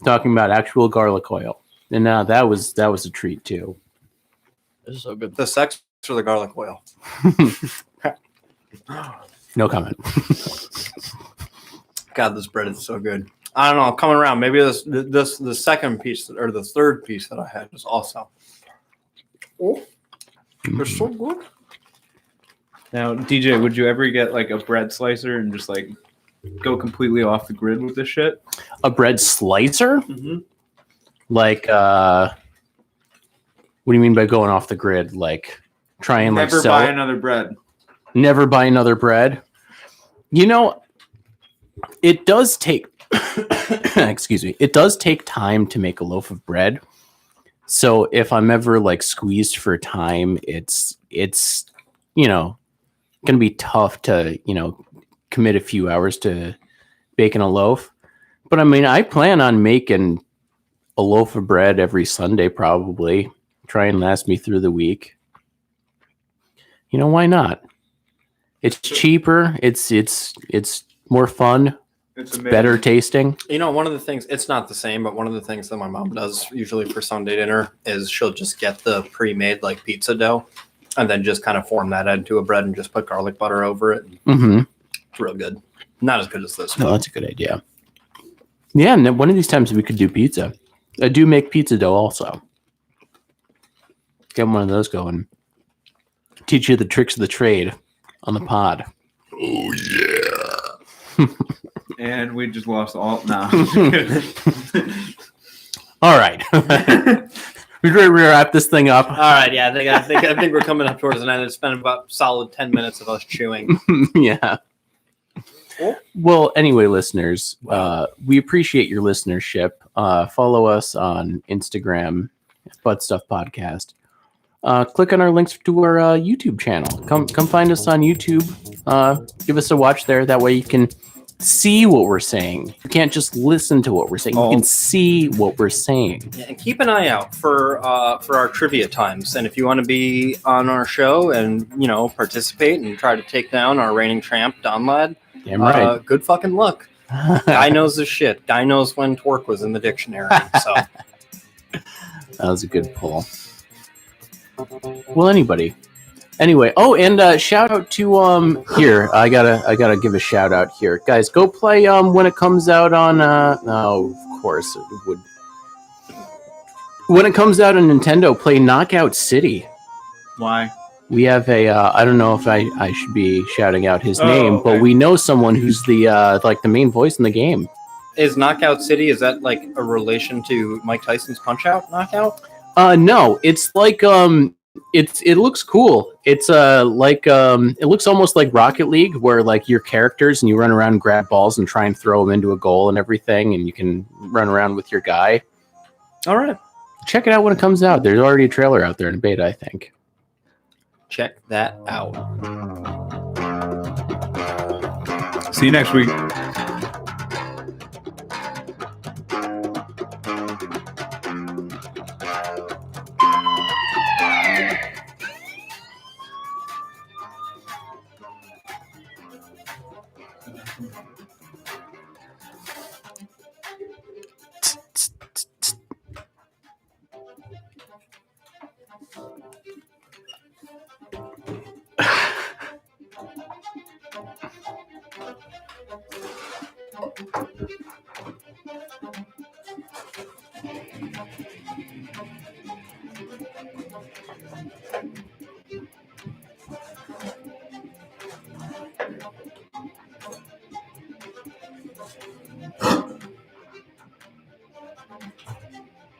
Talking about actual garlic oil, and that was a treat too. This is so good. The sex or the garlic oil? No comment. God, this bread is so good. I don't know. Coming around, maybe the second piece or the third piece that I had was also. Oh, they're so good. Now, DJ, would you ever get like a bread slicer and just like go completely off the grid with this shit? A bread slicer? Mm-hmm. Like, what do you mean by going off the grid? Like, try and Never sell buy it? another bread. Never buy another bread. You know, it does take. Excuse me. It does take time to make a loaf of bread. So if I'm ever like squeezed for time, it's gonna be tough to commit a few hours to baking a loaf. But I mean, I plan on making a loaf of bread every Sunday, probably. Try and last me through the week. Why not? It's cheaper. It's more fun. It's better tasting. One of the things, it's not the same, but one of the things that my mom does usually for Sunday dinner is she'll just get the pre-made like pizza dough and then just kind of form that into a bread and just put garlic butter over it. Mm-hmm. It's real good. Not as good as this. No, that's a good idea. Yeah, and then one of these times we could do pizza. I do make pizza dough also. Get one of those going. Teach you the tricks of the trade on the pod. Oh, yeah. And we just lost all. Nah. All right. We're ready to wrap this thing up. All right, yeah, I think we're coming up towards an end. It's been about solid 10 minutes of us chewing. Yeah. Well, anyway, listeners, we appreciate your listenership. Follow us on Instagram, Butt Stuff Podcast. Click on our links to our YouTube channel. Come find us on YouTube. Give us a watch there. That way you can see what we're saying. You can't just listen to what we're saying. You can see what we're saying. Yeah, and keep an eye out for our trivia times. And if you want to be on our show and participate and try to take down our reigning champ, Don Ladd, damn right. Good fucking luck. Guy knows his shit. Guy knows when twerk was in the dictionary. So that was a good pull. Well, anybody. Anyway, and shout out to here. I gotta give a shout out here, guys. Go play when it comes out on of course it would. When it comes out on Nintendo, play Knockout City. Why? We have a I don't know if I should be shouting out his name, okay. but we know someone who's the the main voice in the game. is Knockout City, is that like a relation to Mike Tyson's Punch-Out Knockout? No, it's like It looks cool. It's it looks almost like Rocket League, where like your characters and you run around and grab balls and try and throw them into a goal and everything, and you can run around with your guy. All right. Check it out when it comes out. There's already a trailer out there in beta, I think. Check that out. See you next week.